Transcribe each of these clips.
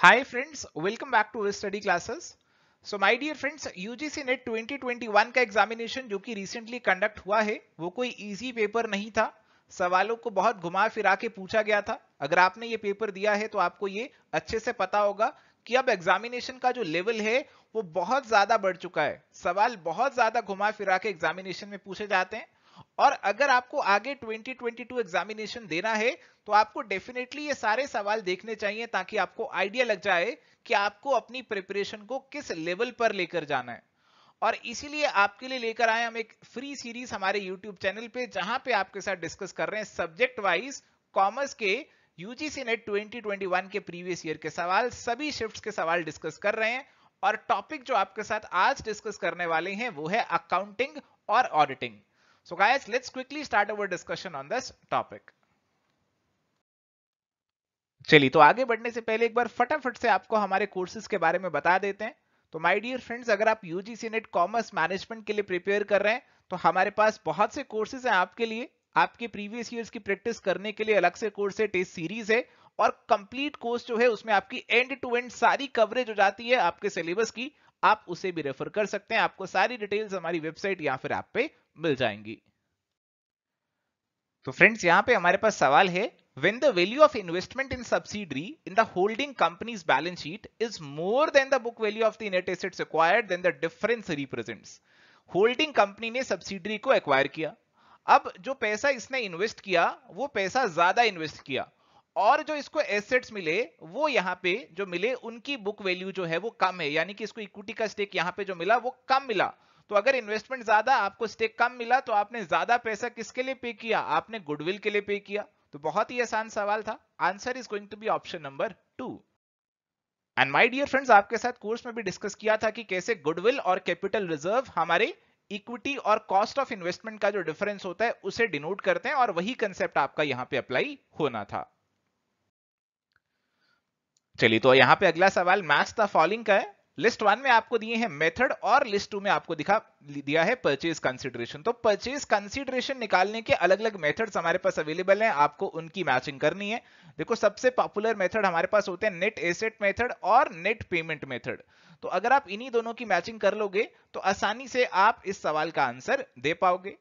Hi friends, welcome back to our study classes. So my dear friends, UGC net 2021 का examination जो कि recently conduct हुआ है वो कोई इजी पेपर नहीं था। सवालों को बहुत घुमा फिरा के पूछा गया था। अगर आपने ये पेपर दिया है तो आपको ये अच्छे से पता होगा कि अब एग्जामिनेशन का जो लेवल है वो बहुत ज्यादा बढ़ चुका है। सवाल बहुत ज्यादा घुमा फिरा के एग्जामिनेशन में पूछे जाते हैं और अगर आपको आगे 2022 एग्जामिनेशन देना है तो आपको डेफिनेटली ये सारे सवाल देखने चाहिए ताकि आपको आइडिया लग जाए कि आपको अपनी प्रिपरेशन को किस लेवल पर लेकर जाना है। और इसीलिए आपके लिए लेकर आए हम एक फ्री सीरीज हमारे यूट्यूब चैनल पे जहां पे आपके साथ डिस्कस कर रहे हैं सब्जेक्ट वाइज कॉमर्स के यूजीसी नेट 2021 के प्रीवियस ईयर के सवाल, सभी शिफ्ट्स के सवाल डिस्कस कर रहे हैं। और टॉपिक जो आपके साथ आज डिस्कस करने वाले हैं वो है अकाउंटिंग और auditing. So guys, let's quickly start our discussion on this topic. चलिए तो आगे बढ़ने से पहले एक बार फटाफट से आपको हमारे कोर्सेज के बारे में बता देते हैं। तो माय डियर फ्रेंड्स, अगर आप यूजीसी नेट कॉमर्स मैनेजमेंट के लिए प्रिपेयर कर रहे हैं तो हमारे पास बहुत से कोर्सेज हैं आपके लिए। आपके प्रीवियस ईयर्स की प्रैक्टिस करने के लिए अलग से कोर्स है, टेस्ट सीरीज है और कंप्लीट कोर्स जो है उसमें आपकी एंड टू एंड सारी कवरेज हो जाती है आपके सिलेबस की। आप उसे भी रेफर कर सकते हैं, आपको सारी डिटेल्स हमारी वेबसाइट या फिर ऐप पे मिल जाएंगी। तो फ्रेंड्स यहाँ पे हमारे पास सवाल है, when the value of investment in subsidiary in the holding company's balance sheet is more than the book value of the net assets acquired, then the difference represents। Holding company ने subsidiary को acquire किया। अब जो पैसा इसने invest किया वो पैसा ज्यादा इन्वेस्ट किया और जो इसको एसेट्स मिले वो यहाँ पे जो मिले उनकी बुक वैल्यू जो है वो कम है, यानी कि इसको इक्विटी का स्टेक यहाँ पे जो मिला वो कम मिला। तो अगर इन्वेस्टमेंट ज्यादा, आपको स्टेक कम मिला, तो आपने ज्यादा पैसा किसके लिए पे किया? आपने गुडविल के लिए पे किया। तो बहुत ही आसान सवाल था। Answer is going to be option number 2। And my dear friends, आपके साथ कोर्स में भी डिस्कस किया था कि कैसे गुडविल और कैपिटल रिजर्व हमारे इक्विटी और कॉस्ट ऑफ इन्वेस्टमेंट का जो डिफरेंस होता है उसे डिनोट करते हैं और वही कंसेप्ट आपका यहां पे अप्लाई होना था। चलिए तो यहां पे अगला सवाल मैच द फॉलोइंग का है। लिस्ट 1 में आपको दिए हैं मेथड और लिस्ट 2 में आपको दिया है परचेज कंसीडरेशन। तो परचेज कंसीडरेशन निकालने के अलग अलग मेथड्स हमारे पास अवेलेबल हैं, आपको उनकी मैचिंग करनी है। देखो सबसे पॉपुलर मेथड हमारे पास होते हैं नेट एसेट मेथड और नेट पेमेंट मेथड। तो अगर आप इन्हीं दोनों की मैचिंग कर लोगे तो आसानी से आप इस सवाल का आंसर दे पाओगे।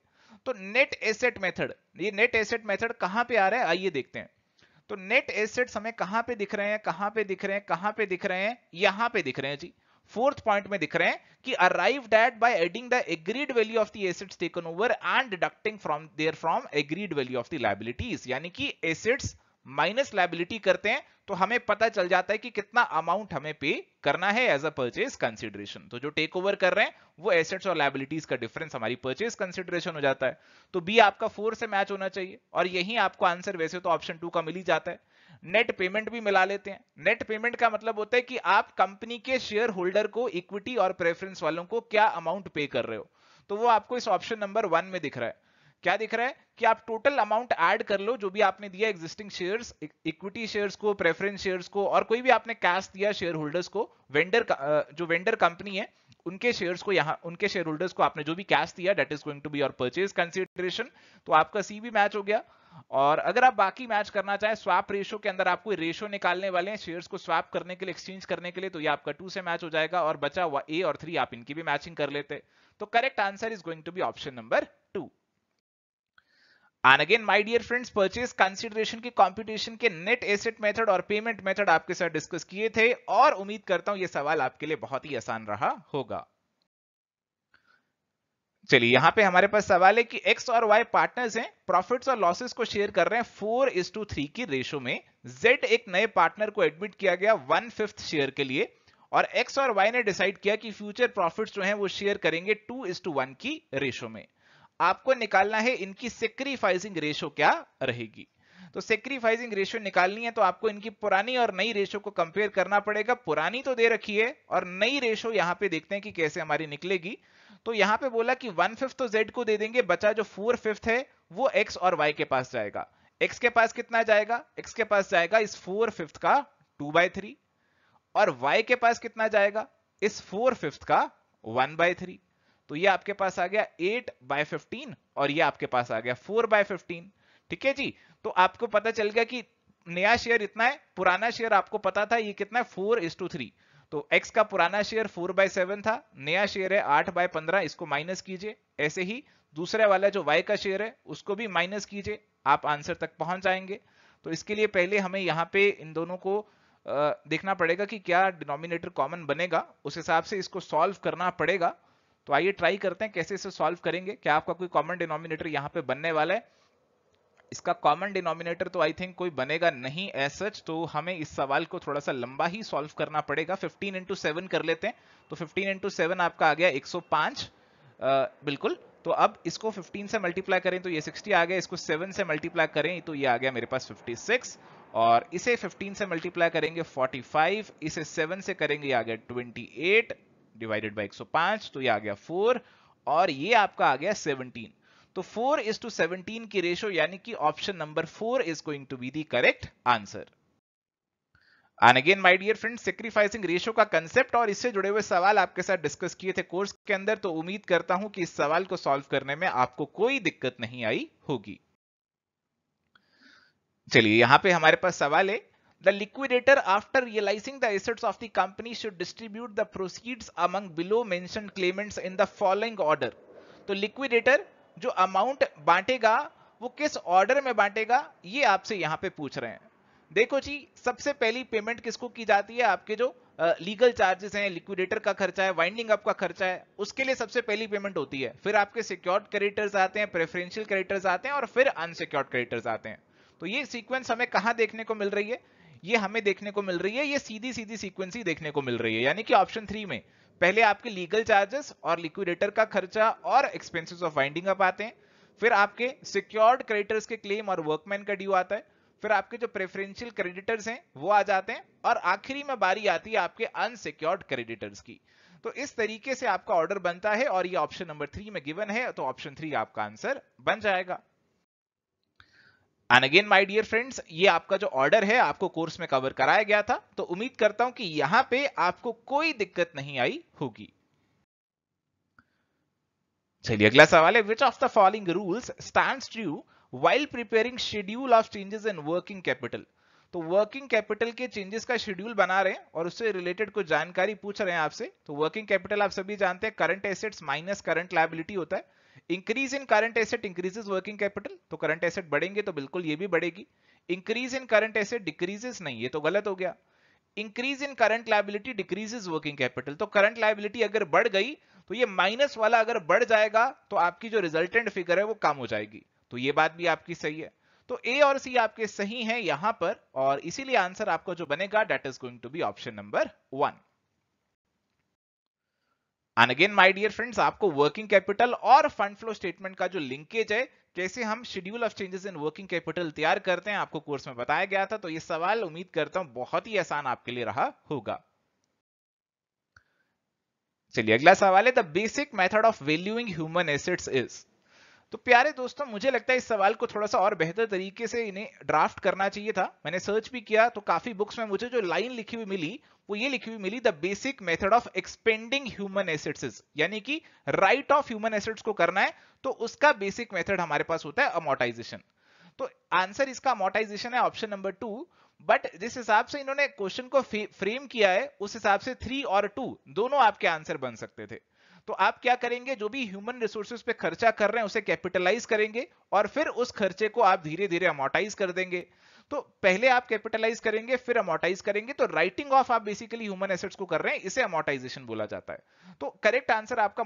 तो नेट एसेट मेथड, ये नेट एसेट मेथड कहां पे आ रहा है आइए देखते हैं। तो नेट एसेट्स हमें कहां पे दिख रहे हैं, कहां पे दिख रहे हैं, कहां पे दिख रहे हैं? यहां पे दिख रहे हैं जी। फोर्थ पॉइंट में दिख रहे हैं कि arrived at by adding the agreed value of the assets taken over and deducting from agreed value of the liabilities. यानी कि एसेट्स माइनस लायबिलिटी करते हैं तो हमें पता चल जाता है कि कितना अमाउंट हमें पे करना है एज अ परचेज कंसिडरेशन। तो जो टेक ओवर कर रहे हैं वो एसेट्स और लायबिलिटीज का डिफरेंस हमारी परचेज कंसिडरेशन हो जाता है। तो बी आपका 4 से मैच होना चाहिए और यही आपको आंसर वैसे तो ऑप्शन 2 का मिल ही जाता है। नेट पेमेंट भी मिला लेते हैं। नेट पेमेंट का मतलब होता है कि आप कंपनी के शेयर होल्डर को, इक्विटी और प्रेफरेंस वालों को क्या अमाउंट पे कर रहे हो। तो वो आपको इस ऑप्शन नंबर 1 में दिख रहा है। क्या दिख रहा है कि आप टोटल अमाउंट ऐड कर लो जो भी आपने दिया एग्जिस्टिंग शेयर्स, इक्विटी शेयर्स को, प्रेफरेंस शेयर्स को और कोई भी आपने कैश दिया शेयर होल्डर्स को, वेंडर जो वेंडर कंपनी है उनके शेयर्स को, यहां उनके शेयर होल्डर्स को आपने जो भी कैश दिया that is going to be your purchase consideration. तो आपका सी भी मैच हो गया। और अगर आप बाकी मैच करना चाहें स्वैप रेशो के अंदर, आपको रेशो निकालने वाले हैं शेयर्स को स्वैप करने के लिए, एक्सचेंज करने के लिए, तो ये आपका 2 से मैच हो जाएगा और बचा हुआ ए और 3 आप इनकी भी मैचिंग कर लेते। तो correct answer is going to be option number 2। And again my dear friends, purchase consideration की कंप्यूटेशन के नेट एसेट मेथड और पेमेंट मेथड आपके साथ डिस्कस किए थे और उम्मीद करता हूं ये सवाल आपके लिए बहुत ही आसान रहा होगा। चलिए यहां पे हमारे पास सवाल है कि एक्स और वाई पार्टनर्स हैं, प्रॉफिट्स और लॉसेस को शेयर कर रहे हैं 4:3 की रेशो में। जेड एक नए पार्टनर को एडमिट किया गया 1/5 शेयर के लिए और एक्स और वाई ने डिसाइड किया कि फ्यूचर प्रॉफिट्स जो हैं वो शेयर करेंगे 2:1 की रेशो में। आपको निकालना है इनकी सेक्रीफाइसिंग रेशो क्या रहेगी। तो सेक्रीफाइसिंग रेशो निकालनी है तो आपको इनकी पुरानी और नई रेशो को कंपेयर करना पड़ेगा। पुरानी तो दे रखी है और नई रेशो यहां पे देखते हैं कि कैसे हमारी निकलेगी। तो यहां पे बोला कि 1/5 तो z को दे देंगे, बचा जो 4/5 है वो x और y के पास जाएगा। x के पास कितना जाएगा? x के पास जाएगा इस 4/5 का 2/3 और y के पास कितना जाएगा? इस 4/5 का 1/3। तो ये आपके पास आ गया 8/15 और ये आपके पास आ गया 4/15। ठीक है जी। तो आपको पता चल गया कि नया शेयर इतना है, पुराना शेयर आपको पता था ये कितना है 4:3, तो x का पुराना शेयर 4/7 था, नया शेयर है 8/15, इसको माइनस कीजिए। ऐसे ही दूसरे वाला जो y का शेयर है उसको भी माइनस कीजिए, आप आंसर तक पहुंच जाएंगे। तो इसके लिए पहले हमें यहाँ पे इन दोनों को देखना पड़ेगा कि क्या डिनोमिनेटर कॉमन बनेगा, उस हिसाब से इसको सॉल्व करना पड़ेगा। तो आइए ट्राई करते हैं कैसे इसे सॉल्व करेंगे। क्या आपका कोई कॉमन डिनोमिनेटर यहाँ पे बनने वाला है? इसका कॉमन डिनोमिनेटर तो आई थिंक कोई बनेगा नहीं एज सच, तो हमें इस सवाल को थोड़ा सा लंबा ही सॉल्व करना पड़ेगा। 15 इंटू 7 कर लेते हैं, तो 15 इंटू 7 आपका आ गया 105, बिल्कुल। तो अब इसको 15 से मल्टीप्लाई करें तो ये 60 आ गया, इसको 7 से मल्टीप्लाई करें तो ये आ गया मेरे पास 56, और इसे 15 से मल्टीप्लाई करेंगे 45, इसे 7 से करेंगे ये आ गया 28 डिवाइडेड बाई 105, तो ये आ गया 4, और ये आपका आ गया 17। तो 4:17 की रेशो, यानी कि option number 4 is going to be the correct answer. And again my dear friends, sacrificing ratio का कंसेप्ट और इससे जुड़े हुए सवाल आपके साथ डिस्कस किए थे कोर्स के अंदर, तो उम्मीद करता हूं कि इस सवाल को सॉल्व करने में आपको कोई दिक्कत नहीं आई होगी। चलिए यहां पे हमारे पास सवाल है, the liquidator after realising the assets of the company should distribute the proceeds among below mentioned claimants in the following order. तो लिक्विडेटर जो अमाउंट बांटेगा वो किस ऑर्डर में बांटेगा, ये आपसे यहां पे पूछ रहे हैं। देखो जी, सबसे पहली पेमेंट किसको की जाती है? आपके जो लीगल चार्जेस हैं, लिक्विडेटर का खर्चा है, वाइंडिंग अप का खर्चा है, उसके लिए सबसे पहली पेमेंट होती है। फिर आपके सिक्योर्ड क्रेडिटर्स आते हैं, प्रेफरेंशियल क्रेडिटर्स आते हैं, और फिर अनसिक्योर्ड क्रेडिटर्स आते हैं। तो ये सीक्वेंस हमें कहां देखने को मिल रही है? ये हमें देखने को मिल रही है, ये सीधी सीधी सीक्वेंस ही देखने को मिल रही है, यानी कि ऑप्शन 3 में पहले आपके लीगल चार्जेस और लिक्विडेटर का खर्चा और एक्सपेंसेस ऑफ वाइंडिंग अप आते हैं, फिर आपके सिक्योर्ड क्रेडिटर्स के क्लेम और वर्कमैन का ड्यू आता है, फिर आपके जो प्रेफरेंशियल क्रेडिटर्स हैं वो आ जाते हैं, और आखिरी में बारी आती है आपके अनसिक्योर्ड क्रेडिटर्स की। तो इस तरीके से आपका ऑर्डर बनता है, और ये ऑप्शन नंबर 3 में गिवन है, तो ऑप्शन 3 आपका आंसर बन जाएगा। And again my dear friends, ये आपका जो ऑर्डर है आपको कोर्स में कवर कराया गया था, तो उम्मीद करता हूं कि यहां पे आपको कोई दिक्कत नहीं आई होगी। चलिए अगला सवाल है, which of the following rules stands true while preparing schedule of changes in working capital. तो वर्किंग कैपिटल के चेंजेस का शेड्यूल बना रहे हैं और उससे रिलेटेड कुछ जानकारी पूछ रहे हैं आपसे। तो वर्किंग कैपिटल आप सभी जानते हैं current assets minus current liability होता है। Increase in current asset increases working capital, तो करंट एसेट बढ़ेंगे तो बिल्कुल ये भी बढ़ेगी। Increase in current asset decreases नहीं, ये तो गलत हो गया। Increase in current liability decreases working capital, तो करंट लायबिलिटी अगर बढ़ गई तो ये माइनस वाला अगर बढ़ जाएगा तो आपकी जो रिजल्टेंट फिगर है वो कम हो जाएगी, तो ये बात भी आपकी सही है। तो ए और सी आपके सही हैं यहां पर, और इसीलिए आंसर आपका जो बनेगा that is going to be option number 1। And again my dear friends, आपको वर्किंग कैपिटल और फंड फ्लो स्टेटमेंट का जो लिंकेज है, कैसे हम schedule of changes in working capital तैयार करते हैं, आपको कोर्स में बताया गया था। तो ये सवाल उम्मीद करता हूं बहुत ही आसान आपके लिए रहा होगा। चलिए अगला सवाल है, the basic method of valuing human assets is. तो प्यारे दोस्तों, मुझे लगता है इस सवाल को थोड़ा सा और बेहतर तरीके से इन्हें ड्राफ्ट करना चाहिए था। मैंने सर्च भी किया तो काफी बुक्स में मुझे जो लाइन लिखी हुई मिली वो ये लिखी हुई मिली, the basic method of expending human assets, यानी कि राइट ऑफ ह्यूमन एसेट्स को करना है तो उसका बेसिक मेथड हमारे पास होता है अमोर्टाइजेशन। तो आंसर इसका अमोर्टाइजेशन है ऑप्शन नंबर 2। बट जिस हिसाब से इन्होंने क्वेश्चन को फ्रेम किया है उस हिसाब से 3 और 2 दोनों आपके आंसर बन सकते थे। तो आप क्या करेंगे, जो भी ह्यूमन रिसोर्सेज पे खर्चा कर रहे हैं उसे कैपिटलाइज करेंगे और फिर उस खर्चे को आप धीरे धीरे अमोर्टाइज कर देंगे। तो पहले आप कैपिटलाइज करेंगे फिर अमोर्टाइज करेंगे, तो राइटिंग ऑफ आप बेसिकली ह्यूमन एसेट्स को कर रहे हैं, इसे अमोर्टाइजेशन बोला जाता है। तो करेक्ट आंसर आपका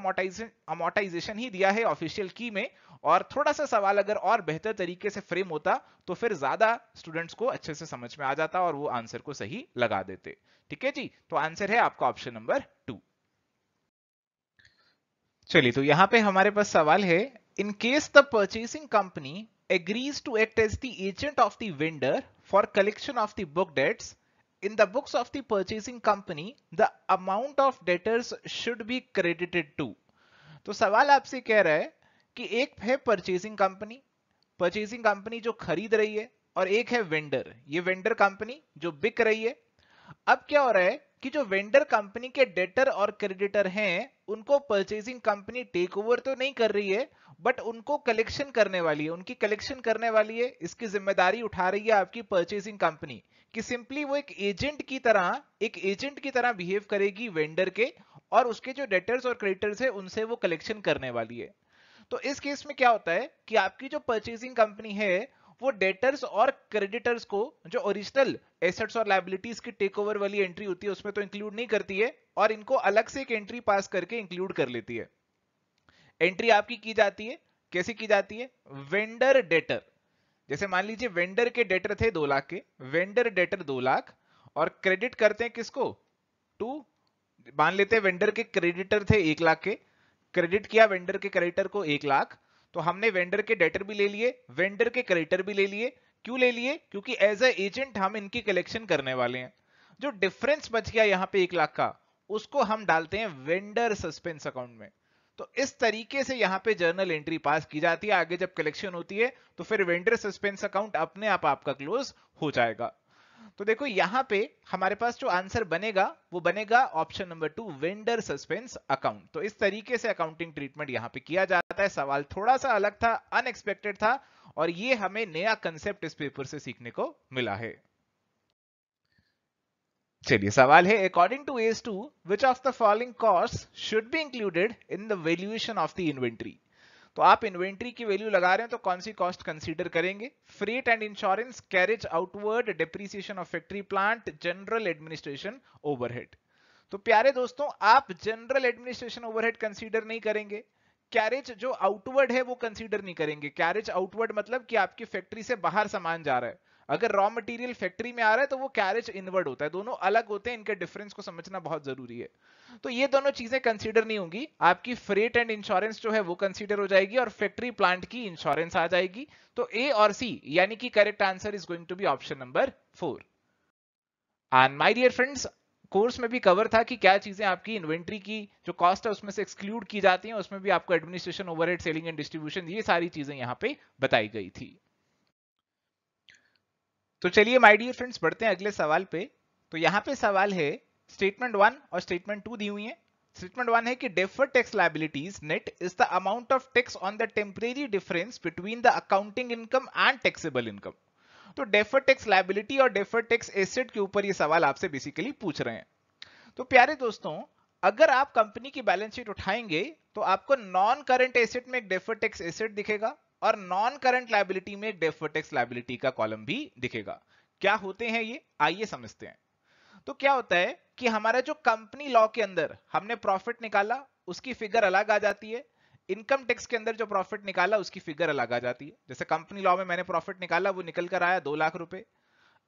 अमोर्टाइजेशन ही दिया है ऑफिशियल की में, और थोड़ा सा सवाल अगर और बेहतर तरीके से फ्रेम होता तो फिर ज्यादा स्टूडेंट्स को अच्छे से समझ में आ जाता और वो आंसर को सही लगा देते। ठीक है जी, तो आंसर है आपका ऑप्शन नंबर 2। चलिए तो यहां पे हमारे पास सवाल है, in case the purchasing company agrees to act as the agent of the vendor for collection of the book debts in the books of the purchasing company, the amount of debtors should be credited to। तो सवाल आपसे कह रहा है कि एक है purchasing company जो खरीद रही है, और एक है वेंडर, ये वेंडर कंपनी जो बिक रही है। अब क्या हो रहा है कि जो वेंडर कंपनी के डेटर और क्रेडिटर हैं उनको परचेसिंग कंपनी टेक ओवर तो नहीं कर रही है, बट उनको कलेक्शन करने वाली है, उनकी कलेक्शन करने वाली है, इसकी जिम्मेदारी उठा रही है आपकी परचेसिंग कंपनी, कि सिंपली वो एक एजेंट की तरह बिहेव करेगी वेंडर के, और उसके जो डेटर्स और क्रेडिटर्स है उनसे वो कलेक्शन करने वाली है। तो इस केस में क्या होता है कि आपकी जो परचेसिंग कंपनी है वो डेटर्स और क्रेडिटर्स को जो ओरिजिनल एसेट्स और लायबिलिटीज की टेक ओवर वाली एंट्री होती है उसमें तो इंक्लूड नहीं करती है, और इनको अलग से एक एंट्री पास करके इंक्लूड कर लेती है। एंट्री आपकी की जाती है, कैसे की जाती है? वेंडर डेटर, जैसे मान लीजिए वेंडर के डेटर थे 2 लाख के, वेंडर डेटर 2 लाख, और क्रेडिट करते हैं किसको? टू, मान लेते हैं वेंडर के क्रेडिटर थे 1 लाख के, क्रेडिट किया वेंडर के क्रेडिटर को 1 लाख, तो हमने वेंडर के डेटर भी ले लिए, वेंडर के क्रेडिटर भी ले लिए। क्यों ले लिए? क्योंकि एज ए एजेंट हम इनकी कलेक्शन करने वाले हैं। जो डिफरेंस बच गया यहां पे 1 लाख का, उसको हम डालते हैं वेंडर सस्पेंस अकाउंट में। तो इस तरीके से यहां पे जर्नल एंट्री पास की जाती है। आगे जब कलेक्शन होती है तो फिर वेंडर सस्पेंस अकाउंट अपने आप आपका क्लोज हो जाएगा। तो देखो यहां पे हमारे पास जो आंसर बनेगा वो बनेगा option number 2, vendor suspense account. तो इस तरीके से अकाउंटिंग ट्रीटमेंट यहां पे किया जाता है। सवाल थोड़ा सा अलग था, अनएक्सपेक्टेड था, और ये हमें नया कंसेप्ट इस पेपर से सीखने को मिला है। चलिए सवाल है, according to AS 2 which of the following cost should be included in the valuation of the inventory. तो आप इन्वेंट्री की वैल्यू लगा रहे हैं तो कौन सी कॉस्ट कंसीडर करेंगे? Freight and insurance, carriage outward, depreciation of factory plant, general administration overhead. तो प्यारे दोस्तों, आप जनरल एडमिनिस्ट्रेशन ओवरहेड कंसीडर नहीं करेंगे, कैरेज जो आउटवर्ड है वो कंसीडर नहीं करेंगे। कैरेज आउटवर्ड मतलब कि आपकी फैक्ट्री से बाहर सामान जा रहा है, अगर रॉ मटेरियल फैक्ट्री में आ रहा है तो वो कैरेज इनवर्ड होता है, दोनों अलग होते हैं, इनके डिफरेंस को समझना बहुत जरूरी है। तो ये दोनों चीजें कंसीडर नहीं होंगी, आपकी फ्रेट एंड इंश्योरेंस जो है वो कंसीडर हो जाएगी और फैक्ट्री प्लांट की इंश्योरेंस आ जाएगी। तो ए और सी यानी कि correct answer is going to be option number 4। And my dear friends, course में भी कवर था कि क्या चीजें आपकी इन्वेंट्री की जो कॉस्ट है उसमें से एक्सक्लूड की जाती हैं, उसमें भी आपको administration, overhead, selling and distribution, ये सारी चीजें यहां पे बताई गई थी। तो चलिए माय डियर फ्रेंड्स बढ़ते हैं अगले सवाल पे। तो यहां पे सवाल है, स्टेटमेंट 1 और स्टेटमेंट 2 दी हुई है। स्टेटमेंट 1 है कि deferred tax liabilities net is the amount of tax on the temporary difference between the accounting income and taxable income. तो डेफर्ड टैक्स लायबिलिटी और डेफर्ड टैक्स एसेट के ऊपर ये सवाल आपसे बेसिकली पूछ रहे हैं। तो प्यारे दोस्तों, अगर आप कंपनी की बैलेंस शीट उठाएंगे तो आपको नॉन करंट एसेट में एक डेफर्ड टैक्स एसेट दिखेगा और नॉन करंट लायबिलिटी में एक डेफर्ड टैक्स लायबिलिटी का कॉलम भी दिखेगा। क्या होते हैं ये, आइए समझते हैं। तो क्या होता है कि हमारा जो कंपनी लॉ के अंदर हमने प्रॉफिट निकाला उसकी फिगर अलग आ जाती है, इनकम टैक्स के अंदर जो प्रॉफिट निकाला उसकी फिगर अलग आ जाती है। जैसे कंपनी लॉ में मैंने प्रॉफिट निकाला, वो निकल कर आया 2 लाख रुपए,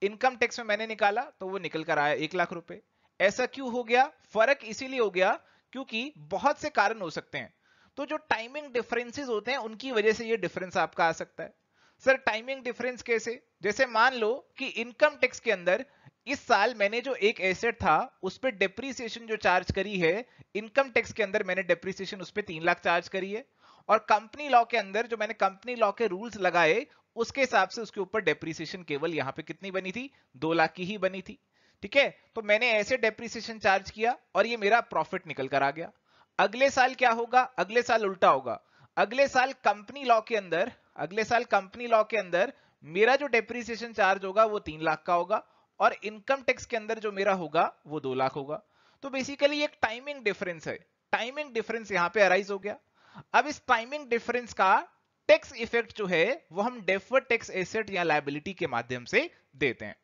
इनकम टैक्स में मैंने निकाला तो वो निकल कर आया 1 लाख रुपए। ऐसा क्यों हो गया? फर्क इसीलिए हो गया क्योंकि बहुत से कारण हो सकते हैं। तो जो टाइमिंग डिफरेंसेस होते हैं उनकी वजह से ये डिफरेंस आपका आ सकता है। सर टाइमिंग डिफरेंस कैसे? जैसे मान लो कि इनकम टैक्स के अंदर इस साल मैंने जो एक एसेट था उस पर डेप्रीसिएशन जो चार्ज करी है, इनकम टैक्स के अंदर मैंने डेप्रीसिएशन उस पर 3 लाख चार्ज करी है, और कंपनी लॉ के अंदर जो मैंने कंपनी लॉ के रूल्स लगाए उसके हिसाब से उसके ऊपर डेप्रीसिएशन केवल यहां पे कितनी बनी थी? 2 लाख की ही बनी थी। ठीक है, तो मैंने ऐसे डेप्रीसिएशन चार्ज किया और ये मेरा प्रॉफिट निकल कर आ गया। अगले साल क्या होगा? अगले साल उल्टा होगा। अगले साल कंपनी लॉ के अंदर मेरा जो डेप्रीसिएशन चार्ज होगा वो 3 लाख का होगा और इनकम टैक्स के अंदर जो मेरा होगा वो 2 लाख होगा। तो बेसिकली एक टाइमिंग डिफरेंस है, टाइमिंग डिफरेंस यहां पे अराइज हो गया। अब इस टाइमिंग डिफरेंस का टैक्स इफेक्ट जो है वो हम डेफर्ड टैक्स एसेट या लायबिलिटी के माध्यम से देते हैं।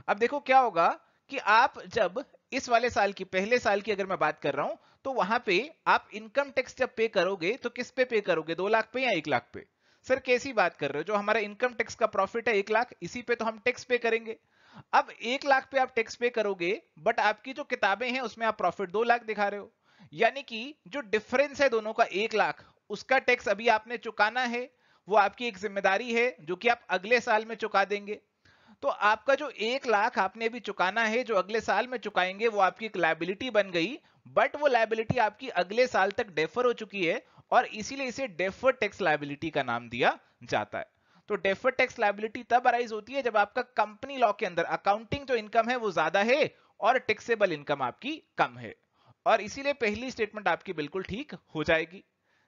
अब देखो क्या होगा कि आप जब इस वाले साल की, पहले साल की अगर मैं बात कर रहा हूं, तो वहां पे आप इनकम टैक्स जब पे करोगे तो किस पे करोगे? 2 लाख पे या 1 लाख पे? सर कैसी बात कर रहे हो, जो हमारा इनकम टैक्स का प्रॉफिट है 1 लाख, इसी पे तो हम टैक्स पे करेंगे। अब 1 लाख पे आप टैक्स पे करोगे बट आपकी जो किताबें हैं उसमें आप प्रॉफिट 2 लाख दिखा रहे हो, यानी कि जो डिफरेंस है दोनों का 1 लाख, उसका टैक्स अभी आपने चुकाना है, वो आपकी एक जिम्मेदारी है जो कि आप अगले साल में चुका देंगे। तो आपका जो 1 लाख आपने अभी चुकाना है जो अगले साल में चुकाएंगे वो आपकी एक लायबिलिटी बन गई, बट वो लायबिलिटी आपकी अगले साल तक डेफर हो चुकी है और इसीलिए इसे डेफर्ड टैक्स लायबिलिटी का नाम दिया जाता है। तो डेफर्ड टैक्स लायबिलिटी तब अराइज होती है जब आपका कंपनी लॉ के अंदर अकाउंटिंग जो इनकम है वो ज्यादा है और टैक्सेबल इनकम आपकी कम है, और इसीलिए पहली स्टेटमेंट आपकी बिल्कुल ठीक हो जाएगी।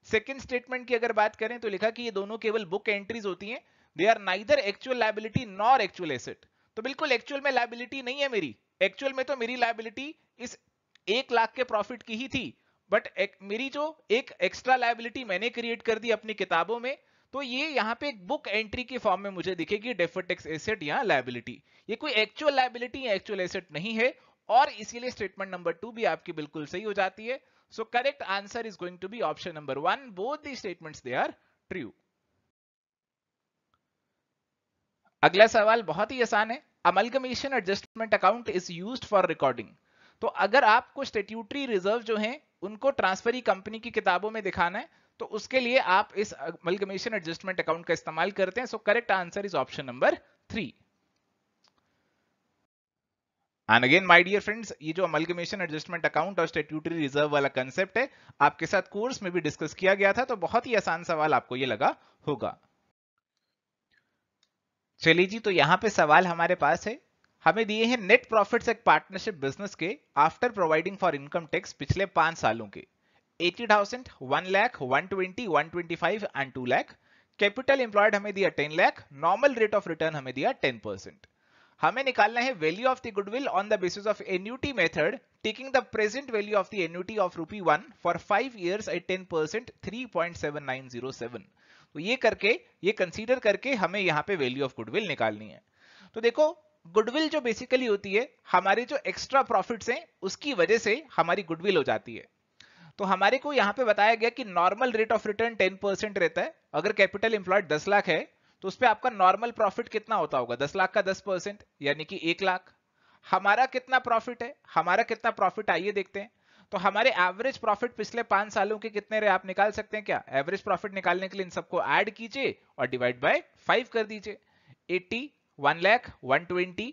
सेकंड स्टेटमेंट की अगर बात करें तो लिखा कि ये दोनों केवल बुक एंट्रीज होती हैं, they are neither actual liability nor actual asset. तो बिल्कुल एक्चुअल में लायबिलिटी नहीं है मेरी, एक्चुअल में तो मेरी लायबिलिटी इस 1 लाख के प्रॉफिट की ही थी, बट मेरी जो एक एक्स्ट्रा लायबिलिटी मैंने क्रिएट कर दी अपनी किताबों में, तो ये यहाँ पे एक बुक एंट्री के फॉर्म में मुझे दिखेगी डेफर्ड टैक्स एसेट या लायबिलिटी। ये कोई एक्चुअल लायबिलिटी या एक्चुअल एसेट नहीं है, और इसीलिए स्टेटमेंट नंबर 2 भी आपकी बिल्कुल सही हो जाती है। So correct answer is going to be option number 1, both the statements they are true. अगला सवाल बहुत ही आसान है। Amalgamation adjustment account is used for recording. तो अगर आपको स्टैट्यूटरी रिजर्व जो हैं उनको ट्रांसफरी कंपनी की किताबों में दिखाना है, तो उसके लिए आप इस अमलगमेशन एडजस्टमेंट अकाउंट का इस्तेमाल करते हैं। So correct answer is option number 3। And again my dear friends, ये जो अमलगमेशन एडजस्टमेंट अकाउंट और स्टैट्यूटरी रिजर्व वाला कंसेप्ट है, आपके साथ कोर्स में भी डिस्कस किया गया था, तो बहुत ही आसान सवाल आपको ये लगा होगा। चलिए जी, तो यहां पे सवाल हमारे पास है, हमें दिए हैं नेट प्रॉफिट्स एक पार्टनरशिप बिजनेस के after providing for income tax पिछले 5 सालों के 80,000, 1 lakh, 120, 125 and 2 lakh. Capital employed हमें दिया 10 lakh, normal rate of return हमें दिया 10%। हमें निकालना है value of the goodwill on the basis of annuity method, taking the present value of the annuity of ₹1 for 5 years at 10%, 3.7907। तो ये करके, ये कंसीडर करके हमें यहाँ पे वैल्यू ऑफ गुडविल निकालनी है। तो देखो, गुडविल जो बेसिकली होती है, हमारे जो एक्स्ट्रा प्रॉफिट्स हैं उसकी वजह से हमारी गुडविल हो जाती है। तो हमारे को यहाँ पे बताया गया कि नॉर्मल रेट ऑफ रिटर्न 10% रहता है। अगर कैपिटल एम्प्लॉयड 10 लाख है, तो उस पे आपका नॉर्मल प्रॉफिट कितना होता होगा? 10 लाख का 10%, यानी कि 1 लाख। हमारा कितना प्रॉफिट है? हमारा कितना प्रॉफिट, आइए देखते हैं। तो हमारे एवरेज प्रॉफिट पिछले 5 सालों के कितने रहे, आप निकाल सकते हैं क्या? एवरेज प्रॉफिट निकालने के लिए इन सबको ऐड कीजिए और डिवाइड बाय 5 कर दीजिए। 80, 1 लाख, 120,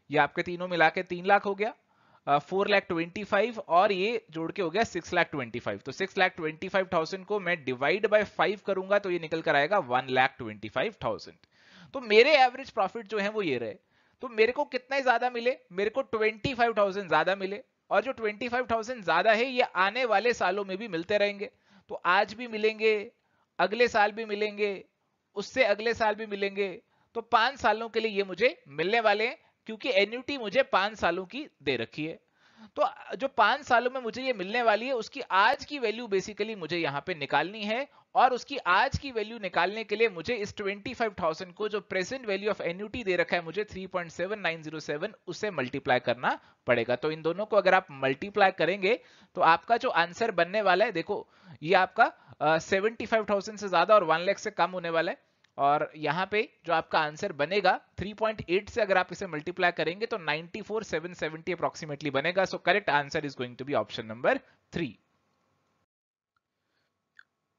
ये आपके तीनों मिला के 3 लाख हो गया, 4,25,000 और ये जोड़ के हो गया 6,25,000। तो 6,25,000 को मैं डिवाइड बाय 5 करूंगा तो ये निकल कर आएगा 1,25,000। तो मेरे एवरेज प्रॉफिट जो है वो ये रहे। तो मेरे को कितना ज्यादा मिले? मेरे को 25,000 ज्यादा मिले, और जो 25,000 ज्यादा है ये आने वाले सालों में भी मिलते रहेंगे। तो आज भी मिलेंगे, अगले साल भी मिलेंगे, उससे अगले साल भी मिलेंगे। तो 5 सालों के लिए ये मुझे मिलने वाले हैं, क्योंकि एन्युटी मुझे 5 सालों की दे रखी है। तो जो 5 सालों में मुझे ये मिलने वाली है, उसकी आज की वैल्यू बेसिकली मुझे यहाँ पे निकालनी है, और उसकी आज की वैल्यू निकालने के लिए मुझे इस 25,000 को, जो प्रेजेंट वैल्यू ऑफ एन्युटी दे रखा है मुझे 3.7907, उससे मल्टीप्लाई करना पड़ेगा। तो इन दोनों को अगर आप मल्टीप्लाई करेंगे तो आपका जो आंसर बनने वाला है, देखो ये आपका 75,000 से ज्यादा और 1 लाख से कम होने वाला है। और यहां पे जो आपका आंसर बनेगा 3.8 से अगर आप इसे मल्टीप्लाई करेंगे तो 94,770 अप्रोक्सीमेटली बनेगा। So correct answer is going to be option number 3।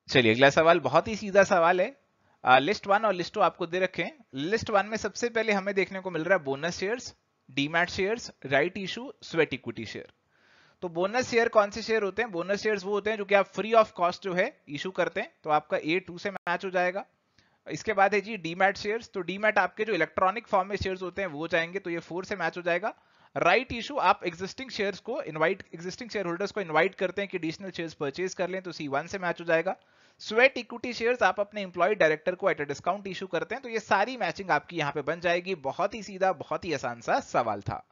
चलिए अगला सवाल बहुत ही सीधा सवाल है। लिस्ट 1 और लिस्ट 2 आपको दे रखे हैं। लिस्ट 1 में सबसे पहले हमें देखने को मिल रहा है bonus shares, demat shares, right issue, sweat equity share. तो बोनस शेयर कौन से शेयर होते हैं? बोनस शेयर्स वो होते हैं जो कि आप फ्री ऑफ कॉस्ट जो है इशू करते हैं, तो आपका A2 से मैच हो जाएगा। इसके बाद है जी डीमैट शेयर्स। तो डीमैट आपके जो इलेक्ट्रॉनिक फॉर्म में शेयर्स होते हैं वो जाएंगे, तो ये 4 से मैच हो जाएगा। राइट इशू, आप एग्जिस्टिंग शेयर्स को एग्जिस्टिंग शेयर होल्डर्स को इनवाइट करते हैं कि एडिशनल शेयर्स परचेज कर लें, तो C1 से मैच हो जाएगा। स्वेट इक्विटी शेयर्स, आप अपने एम्प्लॉय डायरेक्टर को एट अ डिस्काउंट इशू करते हैं, तो ये सारी मैचिंग आपकी यहाँ पे बन जाएगी। बहुत ही सीधा, बहुत ही आसान सा सवाल था।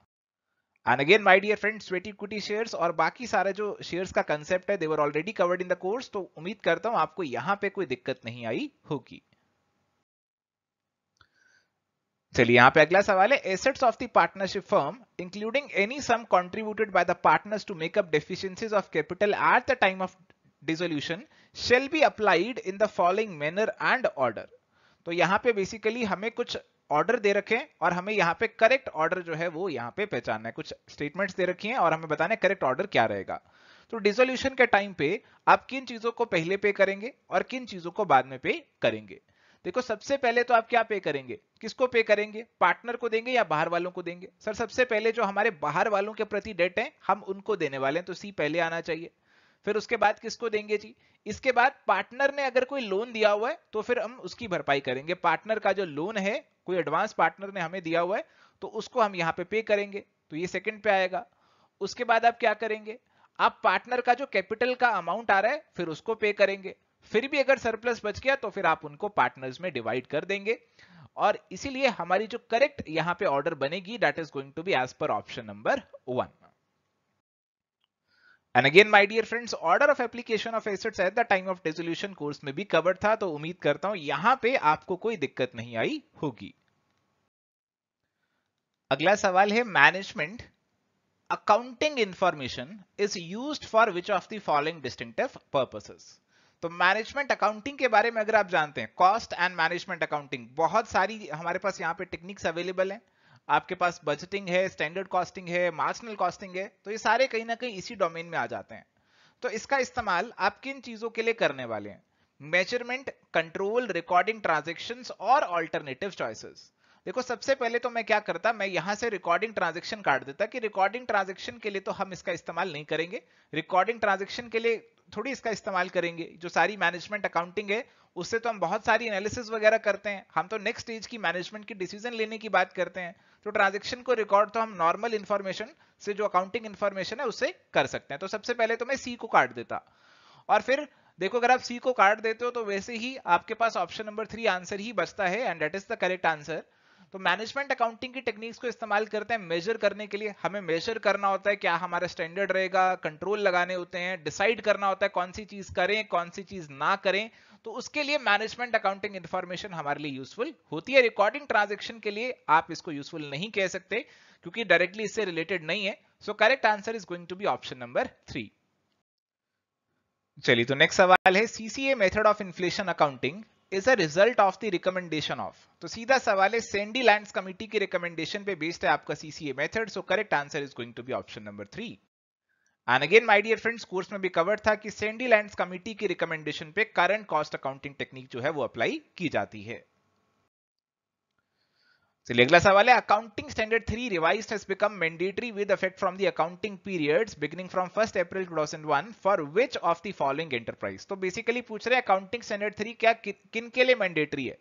And again my dear friends, sweat equity shares और बाकी सारे जो शेयर्स का कंसेप्ट है, they were already covered in the course, तो उम्मीद करता हूं आपको यहाँ पे कोई दिक्कत नहीं आई होगी। चलिए यहाँ पे अगला सवाल है, assets of the partnership firm including any sum contributed by the partners to make up deficiencies of capital at the time of dissolution shall be applied in the following manner and order. तो यहाँ पे basically हमें कुछ order दे रखे हैं और हमें यहाँ पे करेक्ट ऑर्डर जो है वो यहाँ पे पहचानना है। कुछ स्टेटमेंट्स दे रखी हैं और हमें बताना है करेक्ट ऑर्डर क्या रहेगा। तो डिसोल्यूशन के टाइम पे आप किन चीजों को पहले पे करेंगे और किन चीजों को बाद में पे करेंगे? देखो सबसे पहले तो आप क्या पे करेंगे, किसको पे करेंगे? पार्टनर को देंगे या बाहर वालों को देंगे? सर सबसे पहले जो हमारे बाहर वालों के प्रति डेट है हम उनको देने वाले हैं, तो सी पहले आना चाहिए। फिर उसके बाद किसको देंगे जी? इसके बाद पार्टनर ने अगर कोई लोन दिया हुआ है तो फिर हम उसकी भरपाई करेंगे। पार्टनर का जो लोन है, कोई एडवांस पार्टनर ने हमें दिया हुआ है, तो उसको हम यहाँ पे करेंगे, तो ये सेकंड पे आएगा। उसके बाद आप क्या करेंगे? आप पार्टनर का जो कैपिटल का अमाउंट आ रहा है फिर उसको पे करेंगे। फिर भी अगर सरप्लस बच गया तो फिर आप उनको पार्टनर्स में डिवाइड कर देंगे, और इसीलिए हमारी जो करेक्ट यहां पे ऑर्डर बनेगी that is going to be as per option number 1. And again my dear friends, order of application of assets at the time of dissolution course में भी कवर था, तो उम्मीद करता हूं यहां पे आपको कोई दिक्कत नहीं आई होगी. अगला सवाल है management accounting information is used for which of the following distinctive purposes. तो मैनेजमेंट अकाउंटिंग के बारे में अगर आप जानते हैं, कॉस्ट एंड मैनेजमेंट अकाउंटिंग, बहुत सारी हमारे पास यहाँ पे टेक्निक्स अवेलेबल हैं. आपके पास बजटिंग है, स्टैंडर्ड कॉस्टिंग है, मार्जिनल कॉस्टिंग है, तो ये सारे कहीं ना कहीं इसी डोमेन में आ जाते हैं. तो इसका इस्तेमाल आप किन चीजों के लिए करने वाले हैं? मेजरमेंट, कंट्रोल, रिकॉर्डिंग ट्रांजेक्शन्स और ऑल्टरनेटिव चॉइसेस. देखो सबसे पहले तो मैं क्या करता, मैं यहां से रिकॉर्डिंग ट्रांजेक्शन काट देता कि रिकॉर्डिंग ट्रांजेक्शन के लिए तो हम इसका इस्तेमाल नहीं करेंगे. रिकॉर्डिंग ट्रांजेक्शन के लिए थोड़ी इसका इस्तेमाल करेंगे. जो सारी मैनेजमेंट अकाउंटिंग है उससे तो हम बहुत सारी एनालिसिस वगैरह करते हैं, हम तो नेक्स्ट स्टेज की मैनेजमेंट की डिसीजन लेने की बात करते हैं. तो ट्रांजेक्शन को रिकॉर्ड तो हम नॉर्मल इंफॉर्मेशन से, जो अकाउंटिंग इंफॉर्मेशन है उससे कर सकते हैं. तो सबसे पहले तो मैं सी को काट देता. और फिर देखो अगर आप सी को काट देते हो तो वैसे ही आपके पास ऑप्शन नंबर 3 आंसर ही बचता है, and that is the correct answer. तो मैनेजमेंट अकाउंटिंग की टेक्निक्स को इस्तेमाल करते हैं मेजर करने के लिए. हमें मेजर करना होता है क्या हमारा स्टैंडर्ड रहेगा, कंट्रोल लगाने होते हैं, डिसाइड करना होता है कौन सी चीज करें कौन सी चीज ना करें. तो उसके लिए मैनेजमेंट अकाउंटिंग इंफॉर्मेशन हमारे लिए यूजफुल होती है. रिकॉर्डिंग ट्रांजेक्शन के लिए आप इसको यूजफुल नहीं कह सकते क्योंकि डायरेक्टली इससे रिलेटेड नहीं है. So correct answer is going to be option number 3. चलिए तो नेक्स्ट सवाल है, CCA method of inflation accounting is a result of the recommendation of. तो सीधा सवाल है, सैंडी लैंड्स कमिटी की रिकमेंडेशन पे बेस्ड है आपका CCA method. So correct answer is going to be option number 3. And again my dear friends, course में भी कवर था कि सैंडी लैंड्स कमिटी की रिकमेंडेशन पे करंट कॉस्ट अकाउंटिंग टेक्निक जो है वो अप्लाई की जाती है. चलिए अगला सवाल है, accounting standard 3 revised has become mandatory with effect from the accounting periods beginning from 1 April 2001 for which of the following enterprise. तो बेसिकली पूछ रहे हैं अकाउंटिंग स्टैंडर्ड 3 क्या किन के लिए मैंडेटरी है?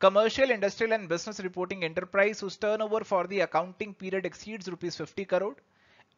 Commercial, industrial and business reporting enterprise whose turnover for the accounting period exceeds rupees 50 crore,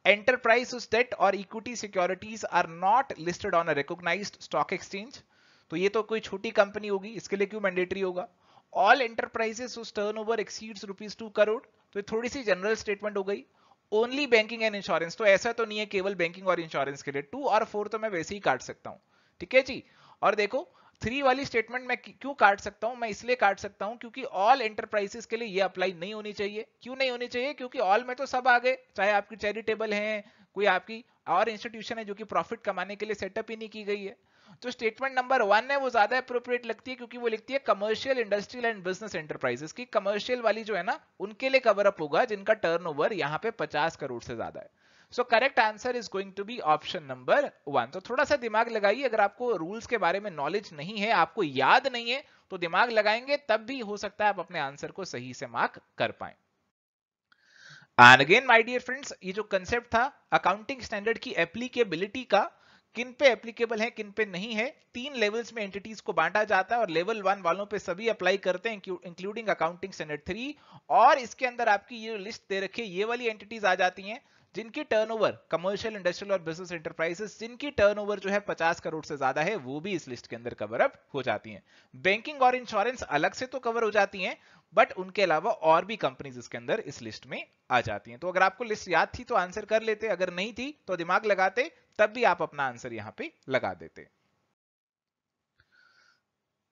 enterprise whose debt or equity securities are not listed on a recognized stock exchange. तो ये तो कोई छोटी कंपनी होगी, इसके लिए क्यों मैंडेटरी होगा? All enterprises whose turnover exceeds rupees 2 crore, तो ये थोड़ी सी जनरल स्टेटमेंट हो गई. ओनली बैंकिंग एंड इंश्योरेंस, तो ऐसा तो नहीं है केवल बैंकिंग और इंश्योरेंस के लिए. 2 और 4 तो मैं वैसे ही काट सकता हूं. ठीक है जी. और देखो 3 वाली स्टेटमेंट मैं क्यों काट सकता हूं? मैं इसलिए काट सकता हूं क्योंकि ऑल एंटरप्राइजेस के लिए ये अप्लाई नहीं होनी चाहिए. क्यों नहीं होनी चाहिए? क्योंकि ऑल में तो सब आ गए, चाहे आपकी चैरिटेबल है, कोई आपकी और इंस्टीट्यूशन है जो कि प्रॉफिट कमाने के लिए सेटअप ही नहीं की गई है. तो स्टेटमेंट नंबर 1 है वो ज्यादा अप्रोप्रिएट लगती है क्योंकि वो लिखती है commercial, industrial and business enterprises की. कमर्शियल वाली जो है ना उनके लिए कवर अप होगा जिनका टर्नओवर यहाँ पे 50 करोड़ से ज्यादा है. So correct answer is going to be option number 1. तो थोड़ा सा दिमाग लगाइए, अगर आपको रूल्स के बारे में नॉलेज नहीं है, आपको याद नहीं है, तो दिमाग लगाएंगे तब भी हो सकता है आप अपने आंसर को सही से मार्क कर पाए. And again my dear friends, ये जो कंसेप्ट था अकाउंटिंग स्टैंडर्ड की एप्लीकेबिलिटी का, किन पे एप्लीकेबल है किन पे नहीं है, 3 लेवल्स में एंटिटीज को बांटा जाता है और लेवल 1 वालों पे सभी अप्लाई करते हैं इंक्लूडिंग अकाउंटिंग स्टैंडर्ड 3. और इसके अंदर आपकी ये लिस्ट दे रखी है, ये वाली एंटिटीज आ जाती हैं जिनकी टर्नओवर, कमर्शियल, इंडस्ट्रियल और बिजनेस एंटरप्राइजेस जिनकी टर्नओवर जो है 50 करोड़ से ज्यादा है, वो भी इस लिस्ट के अंदर कवर अप हो जाती हैं. बैंकिंग और इंश्योरेंस अलग से तो कवर हो जाती हैं, बट उनके अलावा और भी कंपनीज इसके अंदर इस लिस्ट में आ जाती हैं. तो अगर आपको लिस्ट याद थी तो आंसर कर लेते, अगर नहीं थी तो दिमाग लगाते, तब भी आप अपना आंसर यहां पे लगा देते.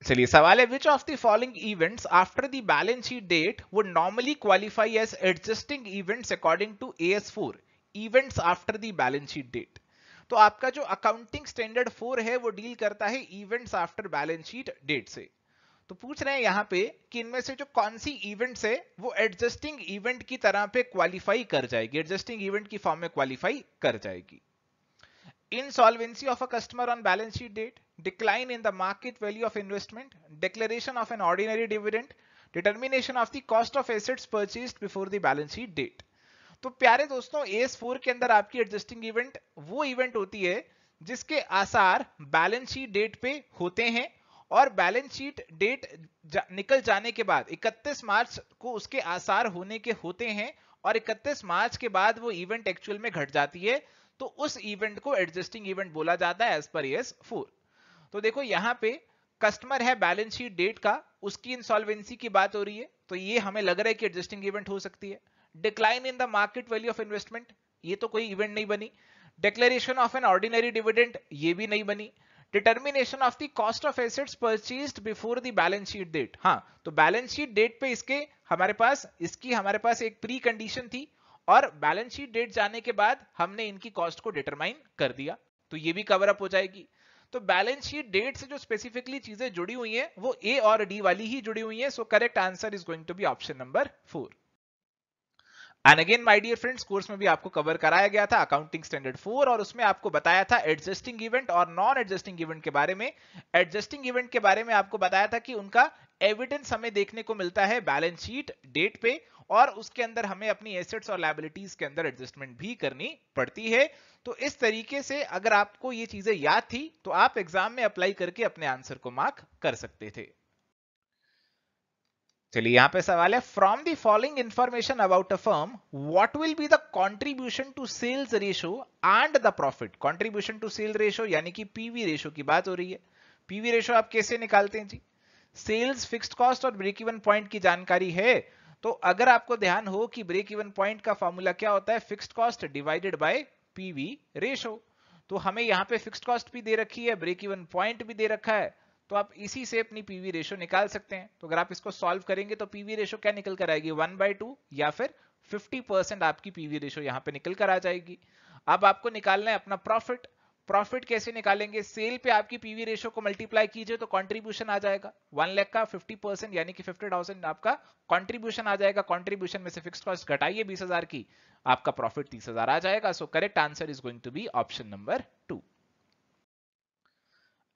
चलिए सवाल है, which of the following events after the balance sheet date would normally qualify as adjusting events according to AS4, events after the balance sheet date. तो आपका जो अकाउंटिंग स्टैंडर्ड 4 है वो डील करता है events after balance sheet date से. तो पूछ रहे हैं यहां पे कि इनमें से जो कौन सी इवेंट्स है वो एडजस्टिंग इवेंट की तरह पे क्वालिफाई कर जाएगी, एडजस्टिंग इवेंट की फॉर्म में क्वालिफाई कर जाएगी. Insolvency of a customer on balance sheet date, decline in the market value of investment, declaration of an ordinary dividend, determination of the cost of assets purchased before the balance sheet date. तो प्यारे दोस्तों, AS4 के अंदर आपकी adjusting event वो event होती है जिसके आसार बैलेंस शीट डेट पे होते हैं और बैलेंस शीट डेट निकल जाने के बाद 31 मार्च को उसके आसार होने के होते हैं और 31 मार्च के बाद वो इवेंट एक्चुअल में घट जाती है, तो उस इवेंट को एडजस्टिंग इवेंट बोला जाता है एज पर AS4. तो देखो यहां पे कस्टमर है बैलेंस शीट डेट का, उसकी इंसॉल्वेंसी की बात हो रही है, तो ये हमें लग रहा है कि एडजस्टिंग इवेंट हो सकती है। Decline in the market value of investment, ये तो कोई इवेंट नहीं बनी। Declaration of an ordinary dividend, ये भी नहीं बनी। Determination of the cost of assets purchased before the balance sheet date, हाँ तो बैलेंस शीट डेट पे इसकी हमारे पास एक प्री कंडीशन थी, और बैलेंस शीट डेट जाने के बाद हमने इनकी कॉस्ट को डिटरमाइन कर दिया, तो ये भी कवर अप हो जाएगी। तो बैलेंस शीट डेट से जो स्पेसिफिकली चीजें जुड़ी हुई हैं वो ए और डी वाली ही जुड़ी हुई हैं, so correct answer is going to be option number 4। And again my dear friends, course में भी आपको कवर कराया गया था अकाउंटिंग स्टैंडर्ड 4, और उसमें आपको बताया था एडजस्टिंग इवेंट और नॉन एडजस्टिंग इवेंट के बारे में। एडजस्टिंग इवेंट के बारे में आपको बताया था कि उनका एविडेंस हमें देखने को मिलता है बैलेंस शीट डेट पे, और उसके अंदर हमें अपनी एसेट्स और लायबिलिटीज के अंदर एडजस्टमेंट भी करनी पड़ती है। तो इस तरीके से अगर आपको ये चीजें याद थी तो आप एग्जाम में अप्लाई करके अपने आंसर को मार्क कर सकते थे। चलिए यहां पे सवाल है, from the following information about a firm what will be the contribution to sales ratio and the profit. Contribution to sale ratio यानी कि पीवी रेशियो की बात हो रही है। पीवी रेशियो आप कैसे निकालते हैं जी? सेल्स, फिक्स्ड कॉस्ट और ब्रेक इवन पॉइंट की जानकारी है, तो अगर आपको ध्यान हो कि ब्रेक इवन पॉइंट का फॉर्मूला क्या होता है, fixed cost divided by PV ratio. तो हमें यहाँ पे फिक्स्ड कॉस्ट भी दे रखी है, ब्रेक इवन पॉइंट भी दे रखा है, तो आप इसी से अपनी पीवी रेशियो निकाल सकते हैं। तो अगर आप इसको सॉल्व करेंगे तो पीवी रेशियो क्या निकल कर आएगी, 1/2 या फिर 50% आपकी पीवी रेशियो यहाँ पे निकल कर आ जाएगी। अब आपको निकालना है अपना प्रॉफिट। प्रॉफिट कैसे निकालेंगे, सेल पे आपकी पीवी रेशियो को मल्टीप्लाई कीजिए तो कंट्रीब्यूशन आ जाएगा 1 लाख का 50% यानी कि 50,000 आपका कंट्रीब्यूशन आ जाएगा। कंट्रीब्यूशन में से फिक्स्ड कॉस्ट घटाइए 20,000 की, आपका प्रॉफिट 30,000 आ जाएगा। So correct answer is going to be option number 2।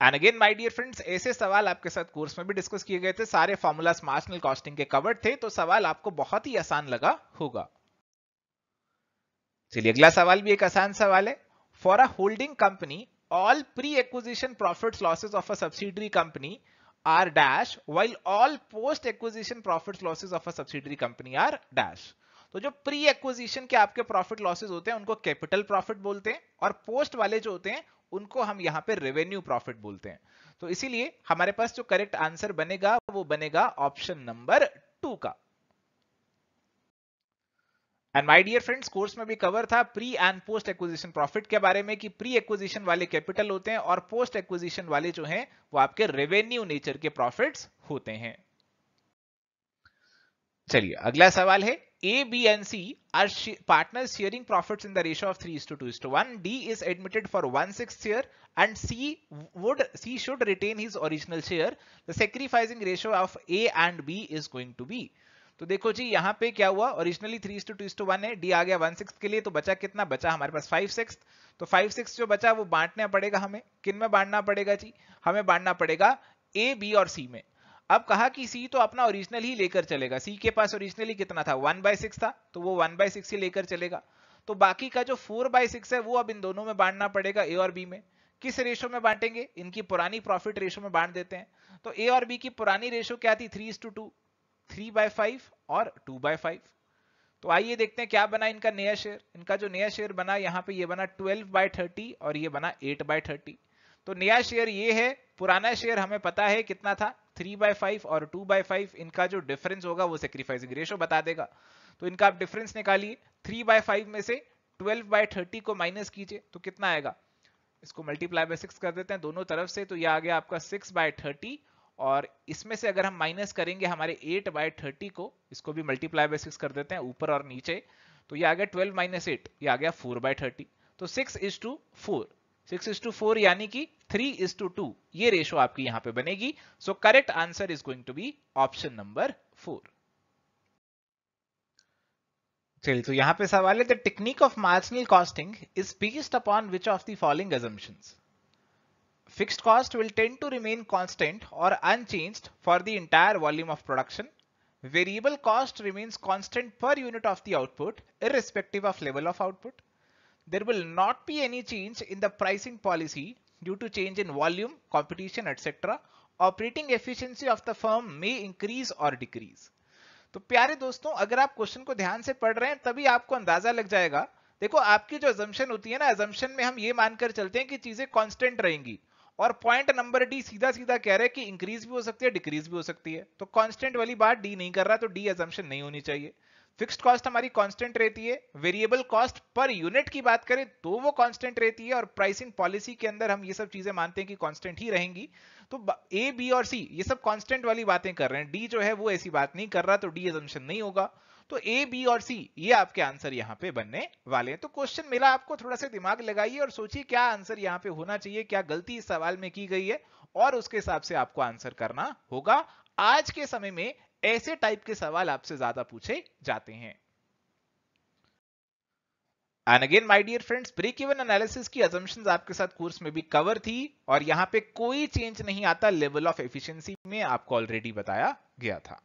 And again my dear friends, ऐसे सवाल आपके साथ कोर्स में भी डिस्कस किए गए थे, सारे फॉर्मूलास मार्जिनल कॉस्टिंग के कवर्ड थे, तो सवाल आपको बहुत ही आसान लगा होगा। चलिए अगला सवाल भी एक आसान सवाल है। For a holding company all pre acquisition profits losses of a subsidiary company are dash while all post acquisition profits losses of a subsidiary company are dash. तो जो प्री एक्विजिशन के आपके प्रॉफिट लॉसेस होते हैं उनको capital profit बोलते हैं, और पोस्ट वाले जो होते हैं उनको हम यहां पे रेवेन्यू प्रॉफिट बोलते हैं। तो इसीलिए हमारे पास जो करेक्ट आंसर बनेगा वो बनेगा ऑप्शन नंबर 2 का। And my dear friends, course में भी कवर था pre and post acquisition profit के बारे में, कि प्री एक्विजिशन वाले कैपिटल होते हैं और पोस्ट एक्विजिशन वाले जो हैं वो आपके रेवेन्यू नेचर के प्रॉफिट्स होते हैं। चलिए अगला सवाल है, A, B and C are partners sharing profits in the ratio of 3:2:1. D is admitted for 1/6 share and C should retain his original share. The sacrificing ratio of A and B is going to be. तो देखो जी यहाँ पे क्या हुआ, originally 3:2:1 है, D आ गया 1/6 के लिए, तो बचा कितना, बचा हमारे पास 5/6। तो 5/6 जो बचा वो बांटना पड़ेगा हमें, किन में बांटना पड़ेगा जी, हमें बांटना पड़ेगा ए, बी और सी में। अब कहा कि सी तो अपना ओरिजिनल ही लेकर चलेगा, सी के पास ओरिजिनली कितना था 1/6 था, तो वो 1/6 ही लेकर चलेगा। तो बाकी का जो 4/6 है वो अब इन दोनों में बांटना पड़ेगा, ए और बी में। किस रेशो में बांटेंगे, इनकी पुरानी प्रॉफिट रेशो में बांट देते हैं। तो ए और बी की पुरानी रेशो क्या थी, 3:2, 3/5 और 2/5। तो आइए देखते हैं क्या बना इनका नया शेयर। इनका जो नया शेयर बना यहाँ पे ये बना 12/30 और ये बना 8/30। तो नया शेयर ये है, पुराना शेयर हमें पता है कितना था 3/5 और 2/5, इनका जो डिफरेंस होगा वो सैक्रिफाइसिंग रेशो बता देगा। तो इनका आप डिफरेंस निकालिए, 3/5 में से 12/30 को माइनस कीजिए तो कितना आएगा, इसको मल्टीप्लाई बाय 6 कर देते हैं दोनों तरफ से, तो ये आ गया आपका 6/30, और इसमें से अगर हम माइनस करेंगे हमारे 8/30 को, इसको भी मल्टीप्लाई बाय 6 कर देते हैं ऊपर और नीचे, तो ये आ गया 12 - 8, ये आ गया 4/30। तो 6:4, 6:4 यानी कि 3:2 ये रेशो आपकी यहां पे बनेगी। So correct answer is going to be option number 4। चलिए तो यहां पे सवाल है, the technique of marginal costing is based upon which of the following assumptions? Fixed cost will tend to remain constant or unchanged for the entire volume of production. Variable cost remains constant per unit of the output irrespective of level of output. There will not be any change in the pricing policy due to change in volume, competition, etc. Operating efficiency of the firm may increase or decrease. तो प्यारे दोस्तों, अगर आप question को ध्यान से पढ़ रहे हैं तभी आपको अंदाजा लग जाएगा। देखो आपकी जो अजम्पशन होती है ना, अजम्पशन में हम ये मानकर चलते हैं कि चीजें कांस्टेंट रहेंगी, और पॉइंट नंबर डी सीधा सीधा कह रहे हैं कि इंक्रीज भी हो सकती है, डिक्रीज भी हो सकती है। तो कांस्टेंट वाली बात डी नहीं कर रहा, तो डी अजम्पशन नहीं होनी चाहिए। फिक्स्ड कॉस्ट हमारी कांस्टेंट रहती है। वेरिएबल कॉस्ट पर यूनिट की बात करें तो वो कांस्टेंट रहती है, और प्राइसिंग पॉलिसी के अंदर हम ये सब चीजें मानते हैं कि कांस्टेंट ही रहेंगी। तो ए, बी और सी ये सब कांस्टेंट वाली बातें कर रहे हैं, डी जो है वो ऐसी बात नहीं कर रहा, तो डी अजम्पशन नहीं होगा। तो ए, बी और सी ये आपके आंसर यहां पे बनने वाले हैं। तो क्वेश्चन मिला आपको, थोड़ा सा दिमाग लगाइए और सोचिए क्या आंसर यहां पे होना चाहिए, क्या गलती इस सवाल में की गई है, और उसके हिसाब से आपको आंसर करना होगा। आज के समय में ऐसे टाइप के सवाल आपसे ज्यादा पूछे जाते हैं। And again my dear friends, break even analysis की असम्पशंस आपके साथ कोर्स में भी कवर थी, और यहां पे कोई चेंज नहीं आता लेवल ऑफ एफिशिएंसी में, आपको ऑलरेडी बताया गया था।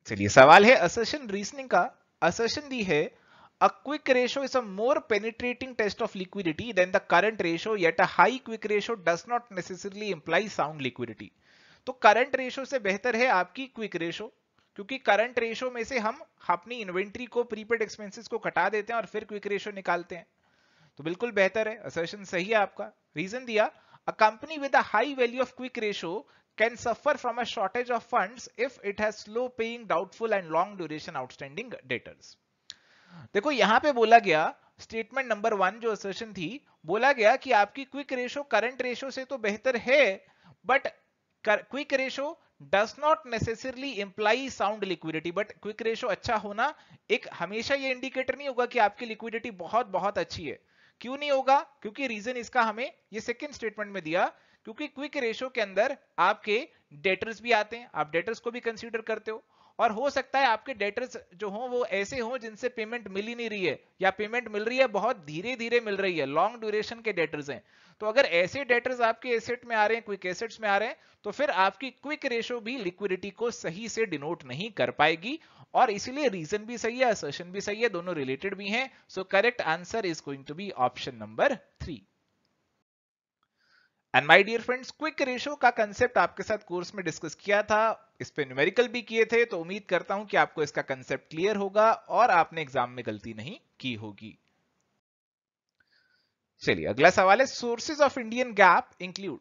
चलिए सवाल है असर्शन रीजनिंग का। असर्शन दी है a quick ratio is a more penetrating test of liquidity than the current ratio, yet a high quick ratio does not necessarily imply sound liquidity। तो करंट रेशो से बेहतर है आपकी क्विक रेशो, क्योंकि current ratio में से हम अपनी इन्वेंट्री को, प्रीपेड एक्सपेंसेस को घटा देते हैं और फिर क्विक रेशो निकालते हैं। तो बिल्कुल बेहतर है, असर्शन सही है आपका। रीजन दिया, a company with a high value of quick ratio can suffer from a shortage of funds if it has slow paying, doubtful and long duration outstanding debtors। देखो यहां पे बोला गया, स्टेटमेंट नंबर 1 जो असर्शन थी, बोला गया कि आपकी क्विक रेशो करंट रेशो से तो बेहतर है, but quick ratio does not necessarily imply sound liquidity. But quick ratio अच्छा होना एक हमेशा ये इंडिकेटर नहीं होगा कि आपकी लिक्विडिटी बहुत बहुत अच्छी है। क्यों नहीं होगा? क्योंकि रीजन इसका हमें ये सेकंड स्टेटमेंट में दिया, क्योंकि क्विक रेशो के अंदर आपके डेटर्स भी आते हैं, आप डेटर्स को भी कंसीडर करते हो, और हो सकता है आपके डेटर्स जो हो वो ऐसे हो जिनसे पेमेंट मिल ही नहीं रही है, या पेमेंट मिल रही है बहुत धीरे धीरे मिल रही है, लॉन्ग ड्यूरेशन के डेटर्स हैं। तो अगर ऐसे डेटर्स आपके एसेट में आ रहे हैं, क्विक एसेट्स में आ रहे हैं, तो फिर आपकी क्विक रेशो भी लिक्विडिटी को सही से डिनोट नहीं कर पाएगी, और इसीलिए रीजन भी सही है, असर्शन भी सही है, दोनों रिलेटेड भी हैं। So correct answer is going to be option number 3। And my dear friends, quick ratio का कंसेप्ट आपके साथ कोर्स में डिस्कस किया था, इस पे न्यूमेरिकल भी किए थे, तो उम्मीद करता हूं कि आपको इसका कंसेप्ट क्लियर होगा और आपने एग्जाम में गलती नहीं की होगी। चलिए अगला सवाल है, sources of Indian gap include.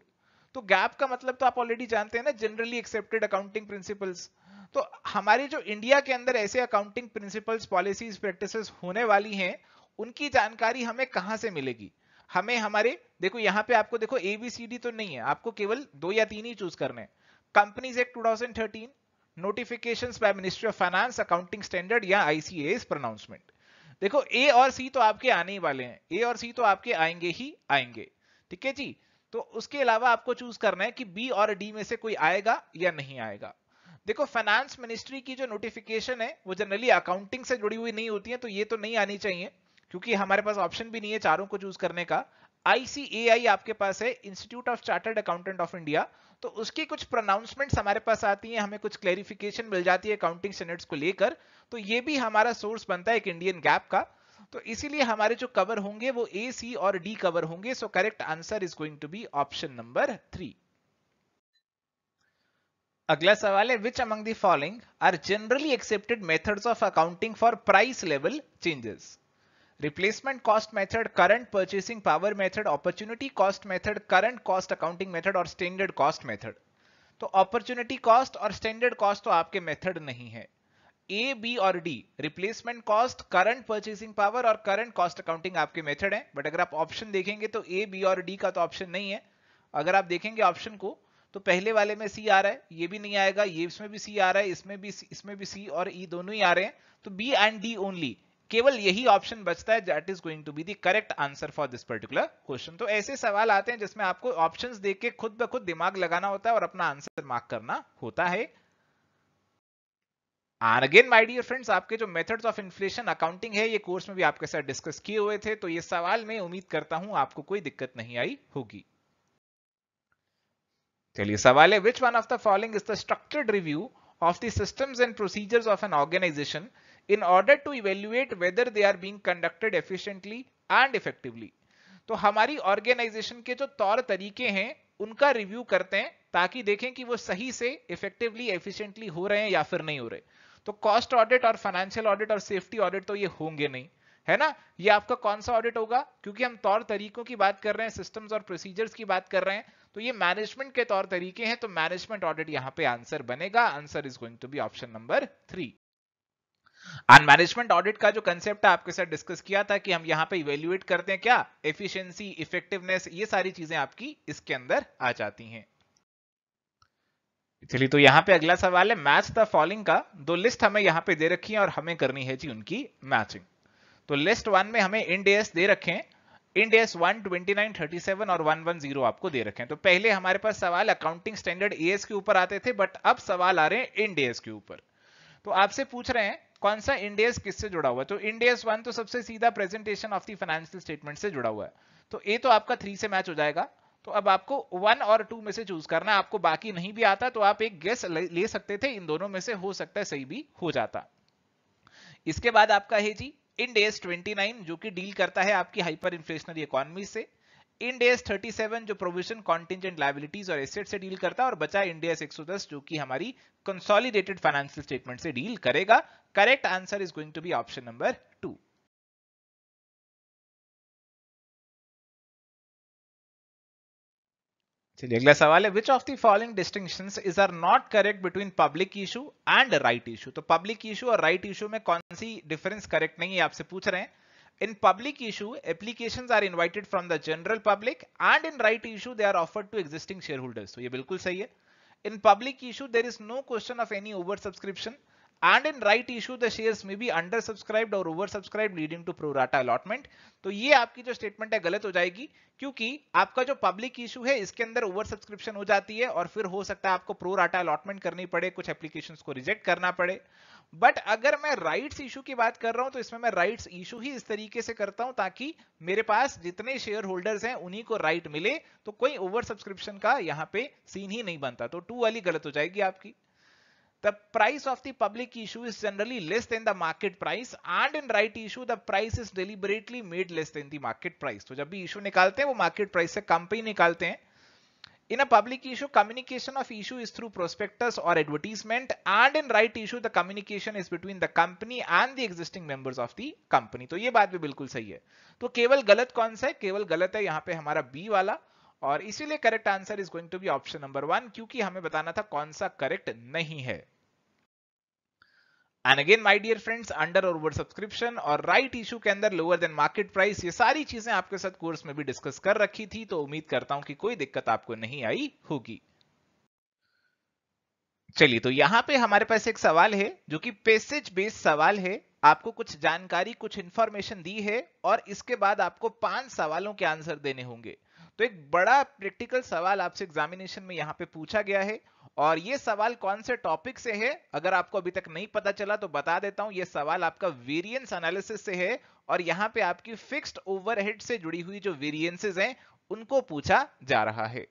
तो गैप का मतलब तो आप ऑलरेडी जानते हैं ना, जनरली एक्सेप्टेड अकाउंटिंग प्रिंसिपल्स। तो हमारी जो इंडिया के अंदर ऐसे अकाउंटिंग प्रिंसिपल्स, पॉलिसीज, प्रैक्टिसेस होने वाली हैं, उनकी जानकारी हमें कहां से मिलेगी? हमें हमारे, देखो यहां पे आपको देखो ABCD तो नहीं है, आपको केवल 2 या 3 ही चूज करने। Companies act 2013, notifications by ministry of finance, accounting standard या ICAS प्रोनाउंसमेंट। देखो ए और सी तो आपके आने ही वाले हैं, ए और सी तो आपके आएंगे ही आएंगे, ठीक है जी। तो उसके अलावा आपको चूज करना है कि बी और डी में से कोई आएगा या नहीं आएगा। देखो फाइनेंस मिनिस्ट्री की जो नोटिफिकेशन है वो जनरली अकाउंटिंग से जुड़ी हुई नहीं होती है, तो ये तो नहीं आनी चाहिए, क्योंकि हमारे पास ऑप्शन भी नहीं है चारों को चूज करने का। ICAI आपके पास है, institute of chartered accountant of India, तो उसकी कुछ प्रोनाउंसमेंट्स हमारे पास आती हैं, हमें कुछ क्लैरिफिकेशन मिल जाती है अकाउंटिंग स्टैंडर्ड्स को लेकर, तो ये भी हमारा सोर्स बनता है एक इंडियन गैप का। तो इसीलिए हमारे जो कवर होंगे वो ए, सी और डी कवर होंगे। So correct answer is going to be option number 3। अगला सवाल है, which among the following are generally accepted methods of accounting for price level changes? Replacement cost method, current purchasing power method, opportunity cost method, current cost accounting method और standard cost method. तो opportunity cost और standard cost तो आपके method नहीं है। A, B और D, replacement cost, current purchasing power और current cost accounting आपके मेथड है। बट अगर आप ऑप्शन देखेंगे तो ए, बी और डी का तो ऑप्शन नहीं है। अगर आप देखेंगे ऑप्शन को तो पहले वाले में सी आ रहा है, ये भी नहीं आएगा, ये इसमें भी सी आ रहा है, इसमें भी सी और ई दोनों ही आ रहे हैं, तो बी एंड डी ओनली, केवल यही ऑप्शन बचता है that is going to be the correct answer for this particular question. तो ऐसे सवाल आते हैं जिसमें आपको ऑप्शंस देख के खुद ब खुद दिमाग लगाना होता है और अपना आंसर मार्क करना होता है। And again my dear friends, आपके जो मेथड्स ऑफ इन्फ्लेशन अकाउंटिंग है ये कोर्स में भी आपके साथ डिस्कस किए हुए थे, तो ये सवाल में उम्मीद करता हूं आपको कोई दिक्कत नहीं आई होगी। चलिए सवाल है, which one of the following is the structured review of the systems and procedures of an organisation in order to evaluate whether they are being conducted efficiently and effectively? तो हमारी ऑर्गेनाइजेशन के जो तौर तरीके हैं उनका रिव्यू करते हैं ताकि देखें कि वो सही से इफेक्टिवली एफिशिएंटली हो रहे हैं या फिर नहीं हो रहे। तो कॉस्ट ऑडिट और फाइनेंशियल ऑडिट और सेफ्टी ऑडिट तो ये होंगे नहीं, है ना। ये आपका कौन सा ऑडिट होगा, क्योंकि हम तौर तरीकों की बात कर रहे हैं, सिस्टम्स और प्रोसीजर्स की बात कर रहे हैं, तो ये मैनेजमेंट के तौर तरीके हैं, तो मैनेजमेंट ऑडिट यहां पे आंसर बनेगा। Answer is going to be option number 3। And management audit का जो कंसेप्ट है आपके साथ डिस्कस किया था कि हम यहां पे इवेल्युएट करते हैं क्या, एफिशिएंसी, इफेक्टिवनेस, ये सारी चीजें आपकी इसके अंदर आ जाती हैं। चलिए, तो यहां पे अगला सवाल है, मैच द फॉलोइंग का दो लिस्ट हमें यहां पे दे रखी है और हमें करनी है जी उनकी मैचिंग। तो लिस्ट 1 में हमें इंड एएस दे रखे हैं, इंड एएस 1, 29, 37 और 110 आपको दे रखे हैं। तो पहले हमारे पास सवाल अकाउंटिंग स्टैंडर्ड एएस के ऊपर आते थे, बट अब सवाल आ रहे हैं इंड एएस के ऊपर। तो आपसे पूछ रहे हैं कौन सा इंड एएस किससे जुड़ा हुआ है। तो इंड एएस 1 तो सबसे सीधा presentation of the financial statement से जुड़ा हुआ है, तो ए तो आपका 3 से मैच हो जाएगा। तो अब आपको 1 और 2 में से चूज करना है, आपको बाकी नहीं भी आता तो आप एक गेस ले सकते थे, इन दोनों में से हो सकता है सही भी हो जाता। इसके बाद आपका है जी इंड एएस 29 जो कि डील करता है आपकी हाइपर इन्फ्लेशनरी इकोनॉमी से, इंड एएस 37 जो प्रोविजन कॉन्टिंजेंट लायबिलिटीज और एसेट से डील करता है, और बचा इंड एएस 110 जो कि हमारी कंसोलिडेटेड फाइनेंशियल स्टेटमेंट से डील करेगा। Correct answer is going to be option number 2। चलिए, अगला सवाल है, which of the following distinctions is are not correct between public issue and right issue. तो पब्लिक इशू और राइट इशू में कौन सी डिफरेंस करेक्ट नहीं है आपसे पूछ रहे हैं। In public issue, applications are invited from the general public, and in right issue, they are offered to existing shareholders. तो ये बिल्कुल सही है। In public issue, there is no question of any oversubscription, and in right issue, the shares may be undersubscribed or oversubscribed, leading to pro rata allotment. तो ये आपकी जो statement है गलत हो जाएगी, क्योंकि आपका जो पब्लिक इशू है इसके अंदर ओवर सब्सक्रिप्शन हो जाती है और फिर हो सकता है आपको प्रो राटा अलॉटमेंट करनी पड़े, कुछ एप्लीकेशंस को रिजेक्ट करना पड़े। बट अगर मैं राइट्स इशू की बात कर रहा हूं तो इसमें मैं राइट्स इशू ही इस तरीके से करता हूं ताकि मेरे पास जितने शेयर होल्डर्स हैं उन्हीं को राइट मिले, तो कोई ओवर सब्सक्रिप्शन का यहां पे सीन ही नहीं बनता। तो 2 वाली गलत हो जाएगी आपकी। The price of the public issue is generally less than the market price, and in right issue the price is deliberately made less than the market price. तो जब भी इशू निकालते हैं वो मार्केट प्राइस से कम पे ही निकालते हैं। In a public issue, communication of issue is through prospectus or advertisement, and in right issue, the communication is between the company and the existing members of the company. तो ये बात भी बिल्कुल सही है। तो केवल गलत कौन सा है, केवल गलत है यहाँ पे हमारा बी वाला, और इसीलिए correct answer is going to be option number 1, क्योंकि हमें बताना था कौन सा करेक्ट नहीं है। And again my dear friends, under और ओवर सब्सक्रिप्शन और राइट इशू के अंदर लोअर देन मार्केट प्राइस, ये सारी चीजें आपके साथ कोर्स में भी डिस्कस कर रखी थी, तो उम्मीद करता हूं कि कोई दिक्कत आपको नहीं आई होगी। चलिए, तो यहां पे हमारे पास एक सवाल है जो कि पैसेज बेस्ड सवाल है। आपको कुछ जानकारी, कुछ इंफॉर्मेशन दी है और इसके बाद आपको 5 सवालों के आंसर देने होंगे। तो एक बड़ा प्रैक्टिकल सवाल आपसे एग्जामिनेशन में यहां पे पूछा गया है, और ये सवाल कौन से टॉपिक से है अगर आपको अभी तक नहीं पता चला तो बता देता हूं। ये सवाल आपका वेरिएंस एनालिसिस से है, और यहां पे आपकी फिक्स्ड ओवरहेड से जुड़ी हुई जो वेरिएंसेस हैं उनको पूछा जा रहा है।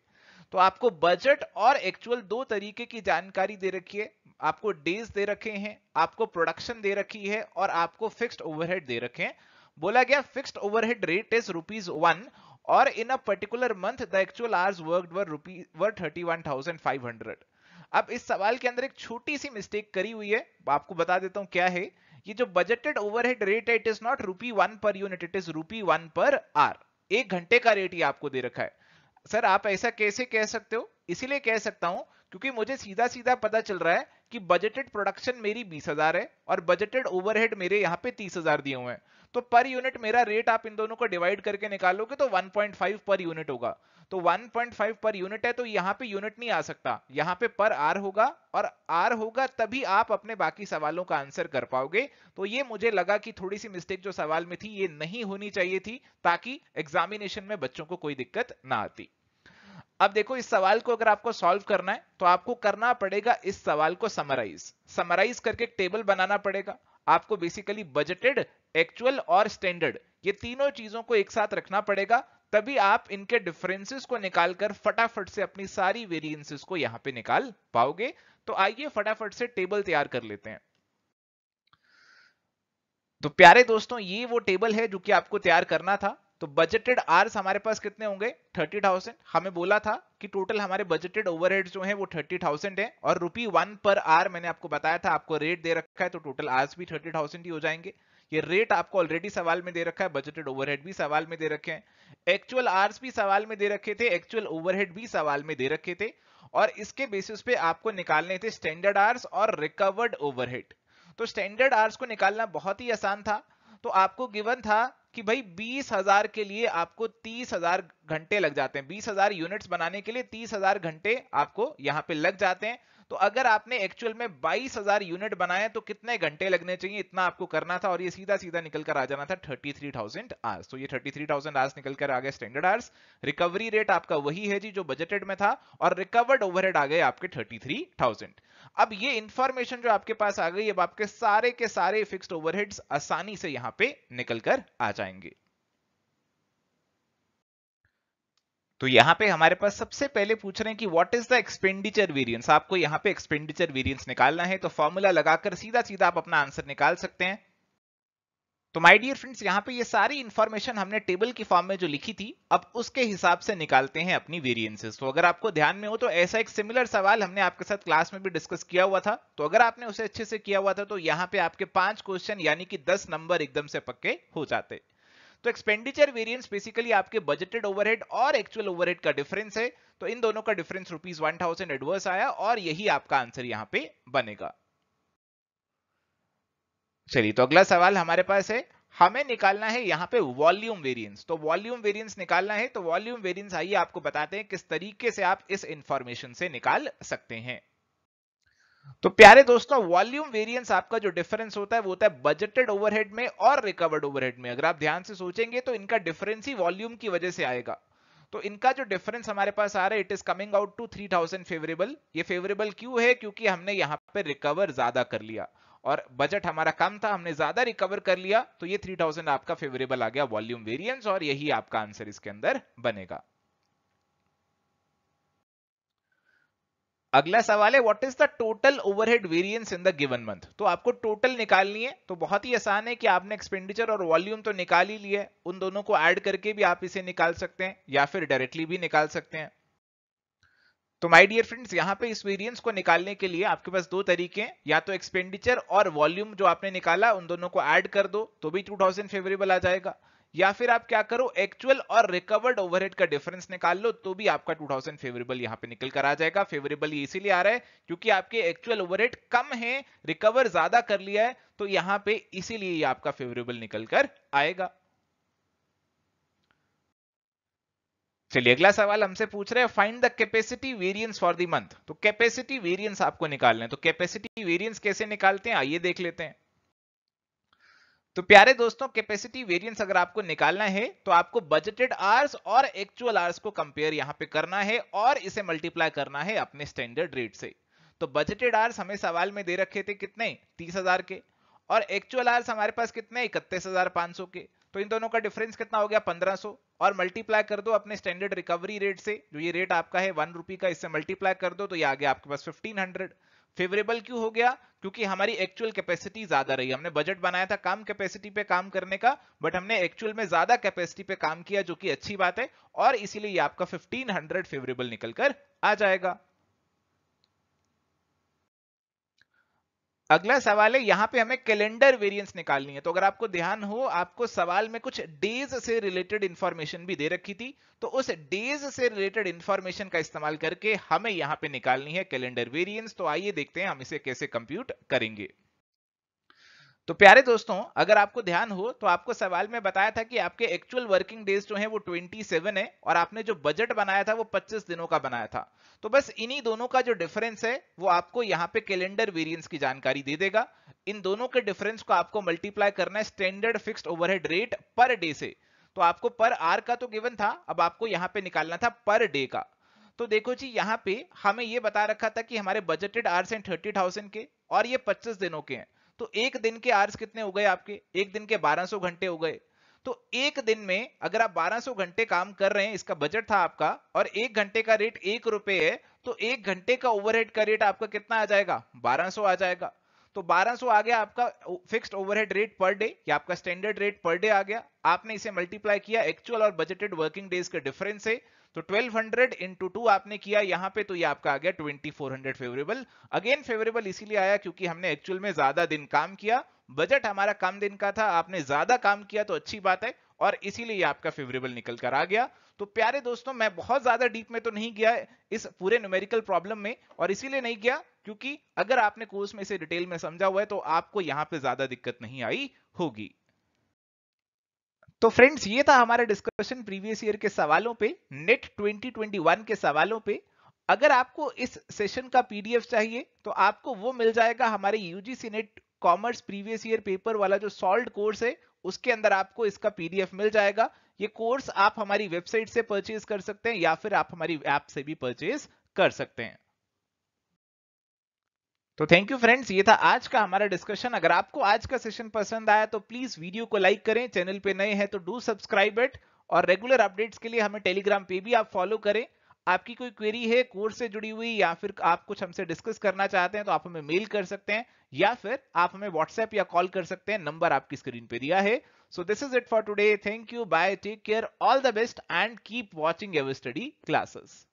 तो आपको बजट और एक्चुअल 2 तरीके की जानकारी दे रखी है। आपको डेज दे रखे हैं, आपको प्रोडक्शन दे रखी है, और आपको फिक्स्ड ओवरहेड दे रखे हैं। बोला गया फिक्स्ड ओवरहेड रेट इज ₹1 और in a particular month the actual hours worked were 31,500। अब इस सवाल के अंदर एक छोटी सी मिस्टेक करी हुई है, आपको बता देता हूं क्या है। ये जो बजटेड ओवरहेड रेट है, it is not ₹1 per unit, it is ₹1 per hour. 1 घंटे का रेट ही आपको दे रखा है। सर आप ऐसा कैसे कह सकते हो? इसीलिए कह सकता हूं क्योंकि मुझे सीधा सीधा पता चल रहा है कि बजटेड प्रोडक्शन मेरी 20,000 है और बजटेड ओवरहेड मेरे यहां पे 30,000 दिए हुए हैं। तो पर यूनिट मेरा रेट आप इन दोनों को डिवाइड करके निकालोगे तो 1.5 पर यूनिट होगा। तो 1.5 पर यूनिट है, तो यहां पे यूनिट नहीं आ सकता, यहां पे पर आर होगा, और आर होगा तभी आप अपने बाकी सवालों का आंसर कर पाओगे। तो ये मुझे लगा कि थोड़ी सी मिस्टेक जो सवाल में थी ये नहीं होनी चाहिए थी, ताकि एग्जामिनेशन में बच्चों को कोई दिक्कत ना आती। अब देखो, इस सवाल को अगर आपको सॉल्व करना है तो आपको करना पड़ेगा इस सवाल को समराइज करके एक टेबल बनाना पड़ेगा। आपको बेसिकली बजटेड, एक्चुअल और स्टैंडर्ड, ये तीनों चीजों को एक साथ रखना पड़ेगा, तभी आप इनके डिफरेंसेस को निकालकर फटाफट से अपनी सारी वेरिएंसेस को यहां पे निकाल पाओगे। तो आइए फटाफट से टेबल तैयार कर लेते हैं। तो प्यारे दोस्तों, ये वो टेबल है जो कि आपको तैयार करना था। तो बजटेड आवर्स हमारे पास कितने होंगे? 30,000। हमें बोला था कि टोटल हमारे बजटेड ओवरहेड जो है वो 30,000 है, और ₹1 पर आवर मैंने आपको बताया था, आपको रेट दे रखा है, तो टोटल आवर्स भी 30,000 ही हो जाएंगे। ये रेट आपको ऑलरेडी सवाल में दे रखा है, बजटेड ओवरहेड भी सवाल में दे रखे हैं, एक्चुअल आवर्स भी सवाल में दे रखे थे, एक्चुअल ओवरहेड भी सवाल में दे रखे थे, और इसके बेसिस पे आपको निकालने थे स्टैंडर्ड आवर्स और रिकवर्ड ओवरहेड। तो स्टैंडर्ड आवर्स को निकालना बहुत ही आसान था। तो आपको गिवन था कि भाई 20,000 के लिए आपको 30,000 घंटे लग जाते हैं, 20,000 यूनिट्स बनाने के लिए 30,000 घंटे आपको यहां पे लग जाते हैं। तो अगर आपने एक्चुअल में 22,000 यूनिट बनाए तो कितने घंटे लगने चाहिए, इतना आपको करना था, और ये सीधा सीधा निकल कर आ जाना था 33,000 आवर्स। तो ये 33,000 आवर्स निकल कर आ गए स्टैंडर्ड आवर्स। रिकवरी रेट आपका वही है जी जो बजटेड में था, और रिकवर्ड ओवरहेड आ गए आपके 33,000। अब ये इंफॉर्मेशन जो आपके पास आ गई, अब आपके सारे के सारे फिक्स्ड ओवरहेड्स आसानी से यहां पे निकल कर आ जाएंगे। तो यहां पे हमारे पास सबसे पहले पूछ रहे हैं कि what is the expenditure variance. आपको यहां पे एक्सपेंडिचर वेरिएंस निकालना है, तो फॉर्मूला लगाकर सीधा सीधा आप अपना आंसर निकाल सकते हैं। तो माय डियर फ्रेंड्स, यहां पे ये सारी इंफॉर्मेशन हमने टेबल की फॉर्म में जो लिखी थी, अब उसके हिसाब से निकालते हैं अपनी वेरिएंसेस। तो अगर आपको ध्यान में हो तो ऐसा एक सिमिलर सवाल हमने आपके साथ क्लास में भी डिस्कस किया हुआ था। तो अगर आपने उसे अच्छे से किया हुआ था तो यहां पे आपके 5 क्वेश्चन यानी कि 10 नंबर एकदम से पक्के हो जाते। तो एक्सपेंडिचर वेरिएंस बेसिकली आपके बजटेड ओवरहेड और एक्चुअल ओवरहेड का डिफरेंस है। तो इन दोनों का डिफरेंस ₹1,000 एडवर्स आया, और यही आपका आंसर यहां पे बनेगा। चलिए, तो अगला सवाल हमारे पास है, हमें निकालना है यहां पे वॉल्यूम वेरिएंस। तो वॉल्यूम वेरिएंस निकालना है, तो वॉल्यूम वेरिएंस आइए आपको बताते हैं किस तरीके से आप इस इंफॉर्मेशन से निकाल सकते हैं। तो प्यारे दोस्तों, वॉल्यूम वेरिएंस आपका जो डिफरेंस होता है वो होता है बजटेड ओवरहेड में और रिकवर्ड ओवरहेड में। अगर आप ध्यान से सोचेंगे तो इनका डिफरेंस ही वॉल्यूम की वजह से आएगा। तो इनका जो डिफरेंस हमारे पास आ रहा है, it is coming out to 3,000 favourable. ये फेवरेबल क्यों है? क्योंकि हमने यहां पे रिकवर ज्यादा कर लिया, और बजट हमारा कम था, हमने ज्यादा रिकवर कर लिया, तो ये 3,000 आपका फेवरेबल आ गया वॉल्यूम वेरिएंस, और यही आपका आंसर इसके अंदर बनेगा। अगला सवाल है, what is the total overhead variance in the given month. तो आपको टोटल निकालनी है। तो बहुत ही आसान है कि आपने एक्सपेंडिचर और वॉल्यूम तो निकाल ही लिया है, उन दोनों को ऐड करके भी आप इसे निकाल सकते हैं, या फिर डायरेक्टली भी निकाल सकते हैं। तो माय डियर फ्रेंड्स, यहां पे इस वेरिएंस को निकालने के लिए आपके पास दो तरीके हैं, या तो एक्सपेंडिचर और वॉल्यूम जो आपने निकाला उन दोनों को ऐड कर दो तो भी 2000 फेवरेबल आ जाएगा, या फिर आप क्या करो, एक्चुअल और रिकवर्ड ओवरहेड का डिफरेंस निकाल लो तो भी आपका 2000 फेवरेबल यहां पे निकल कर आ जाएगा। फेवरेबल ये इसीलिए आ रहा है क्योंकि आपके एक्चुअल ओवरहेड कम है, रिकवर ज्यादा कर लिया है, तो यहां पे इसीलिए ये आपका फेवरेबल निकल कर आएगा। चलिए, अगला सवाल हमसे पूछ रहे हैं, find the capacity variance for the month. तो कैपेसिटी वेरिएंस आपको निकालना है। तो कैपेसिटी वेरिएंस कैसे निकालते हैं, आइए देख लेते हैं। तो प्यारे दोस्तों, कैपेसिटी वेरिएंस अगर आपको निकालना है तो आपको बजटेड आवर्स और एक्चुअल आवर्स को कंपेयर यहां पे करना है, और इसे मल्टीप्लाई करना है अपने स्टैंडर्ड रेट से। तो बजटेड आवर्स हमें सवाल में दे रखे थे कितने, 30,000 के, और एक्चुअल आवर्स हमारे पास कितने, 31,500 के। तो इन दोनों का डिफरेंस कितना हो गया, 1500, और मल्टीप्लाई कर दो अपने स्टैंडर्ड रिकवरी रेट से, जो ये रेट आपका है 1 रुपी का, इससे मल्टीप्लाई कर दो तो ये आ गया आपके पास 1500। फेवरेबल क्यों हो गया? क्योंकि हमारी एक्चुअल कैपेसिटी ज्यादा रही। हमने बजट बनाया था कम कैपेसिटी पे काम करने का, बट हमने एक्चुअल में ज्यादा कैपेसिटी पे काम किया, जो कि अच्छी बात है, और इसीलिए ये आपका 1500 फेवरेबल निकलकर आ जाएगा। अगला सवाल है, यहां पे हमें कैलेंडर वेरिएंस निकालनी है। तो अगर आपको ध्यान हो, आपको सवाल में कुछ डेज से रिलेटेड इंफॉर्मेशन भी दे रखी थी, तो उस डेज से रिलेटेड इंफॉर्मेशन का इस्तेमाल करके हमें यहां पे निकालनी है कैलेंडर वेरिएंस। तो आइए देखते हैं हम इसे कैसे कंप्यूट करेंगे। तो प्यारे दोस्तों, अगर आपको ध्यान हो तो आपको सवाल में बताया था कि आपके एक्चुअल वर्किंग डेज जो है वो 27 है, और आपने जो बजट बनाया था वो 25 दिनों का बनाया था। तो बस इन्हीं दोनों का जो डिफरेंस है वो आपको यहाँ पे कैलेंडर वेरिएंस की जानकारी दे देगा। इन दोनों के डिफरेंस को आपको मल्टीप्लाई करना है standard fixed overhead rate per day से। तो आपको पर आवर का तो गिवन था, अब आपको यहाँ पे निकालना था पर डे का। तो देखो जी, यहाँ पे हमें ये बता रखा था कि हमारे बजटेड आवर्स हैं 30,000 के, और ये 25 दिनों के हैं। तो एक दिन के आवर्स कितने हो गए आपके, एक दिन के 1200 घंटे हो गए। तो एक दिन में अगर आप 1200 घंटे काम कर रहे हैं, इसका बजट था आपका, और एक घंटे का रेट 1 रुपए है, तो एक घंटे का ओवरहेड का रेट आपका कितना आ जाएगा, 1200 आ जाएगा। तो 1200 आ गया आपका fixed overhead rate per day, या आपका स्टैंडर्ड रेट पर डे आ गया। आपने इसे मल्टीप्लाई किया एक्चुअल और बजटेड वर्किंग डेज के डिफरेंस से, तो 1200 इंटू 2 आपने किया यहां पे, तो ये आपका आ गया 2400 फेवरेबल। अगेन फेवरेबल इसीलिए आया क्योंकि हमने एक्चुअल में ज्यादा दिन काम किया, बजट हमारा कम दिन का था, आपने ज्यादा काम किया तो अच्छी बात है, और इसीलिए ये आपका फेवरेबल निकल कर आ गया। तो प्यारे दोस्तों, मैं बहुत ज्यादा डीप में तो नहीं गया इस पूरे न्यूमेरिकल प्रॉब्लम में, और इसीलिए नहीं गया क्योंकि अगर आपने कोर्स में इसे डिटेल में समझा हुआ है तो आपको यहां पे ज्यादा दिक्कत नहीं आई होगी। तो फ्रेंड्स, ये था हमारा डिस्कशन प्रीवियस ईयर के सवालों पे, नेट 2021 के सवालों पे। अगर आपको इस सेशन का पीडीएफ चाहिए तो आपको वो मिल जाएगा हमारे UGC net commerce previous year paper वाला जो सॉल्व्ड कोर्स है, उसके अंदर आपको इसका पीडीएफ मिल जाएगा। ये कोर्स आप हमारी वेबसाइट से परचेज कर सकते हैं या फिर आप हमारी ऐप से भी परचेज कर सकते हैं। तो थैंक यू फ्रेंड्स, ये था आज का हमारा डिस्कशन। अगर आपको आज का सेशन पसंद आया तो प्लीज वीडियो को लाइक करें, चैनल पे नए हैं तो डू सब्सक्राइब इट, और रेगुलर अपडेट्स के लिए हमें टेलीग्राम पे भी आप फॉलो करें। आपकी कोई क्वेरी है कोर्स से जुड़ी हुई, या फिर आप कुछ हमसे डिस्कस करना चाहते हैं तो आप हमें मेल कर सकते हैं, या फिर आप हमें व्हाट्सएप या कॉल कर सकते हैं, नंबर आपकी स्क्रीन पे दिया है। So this is it for today, thank you, bye, take care, all the best and keep watching Ever Study classes.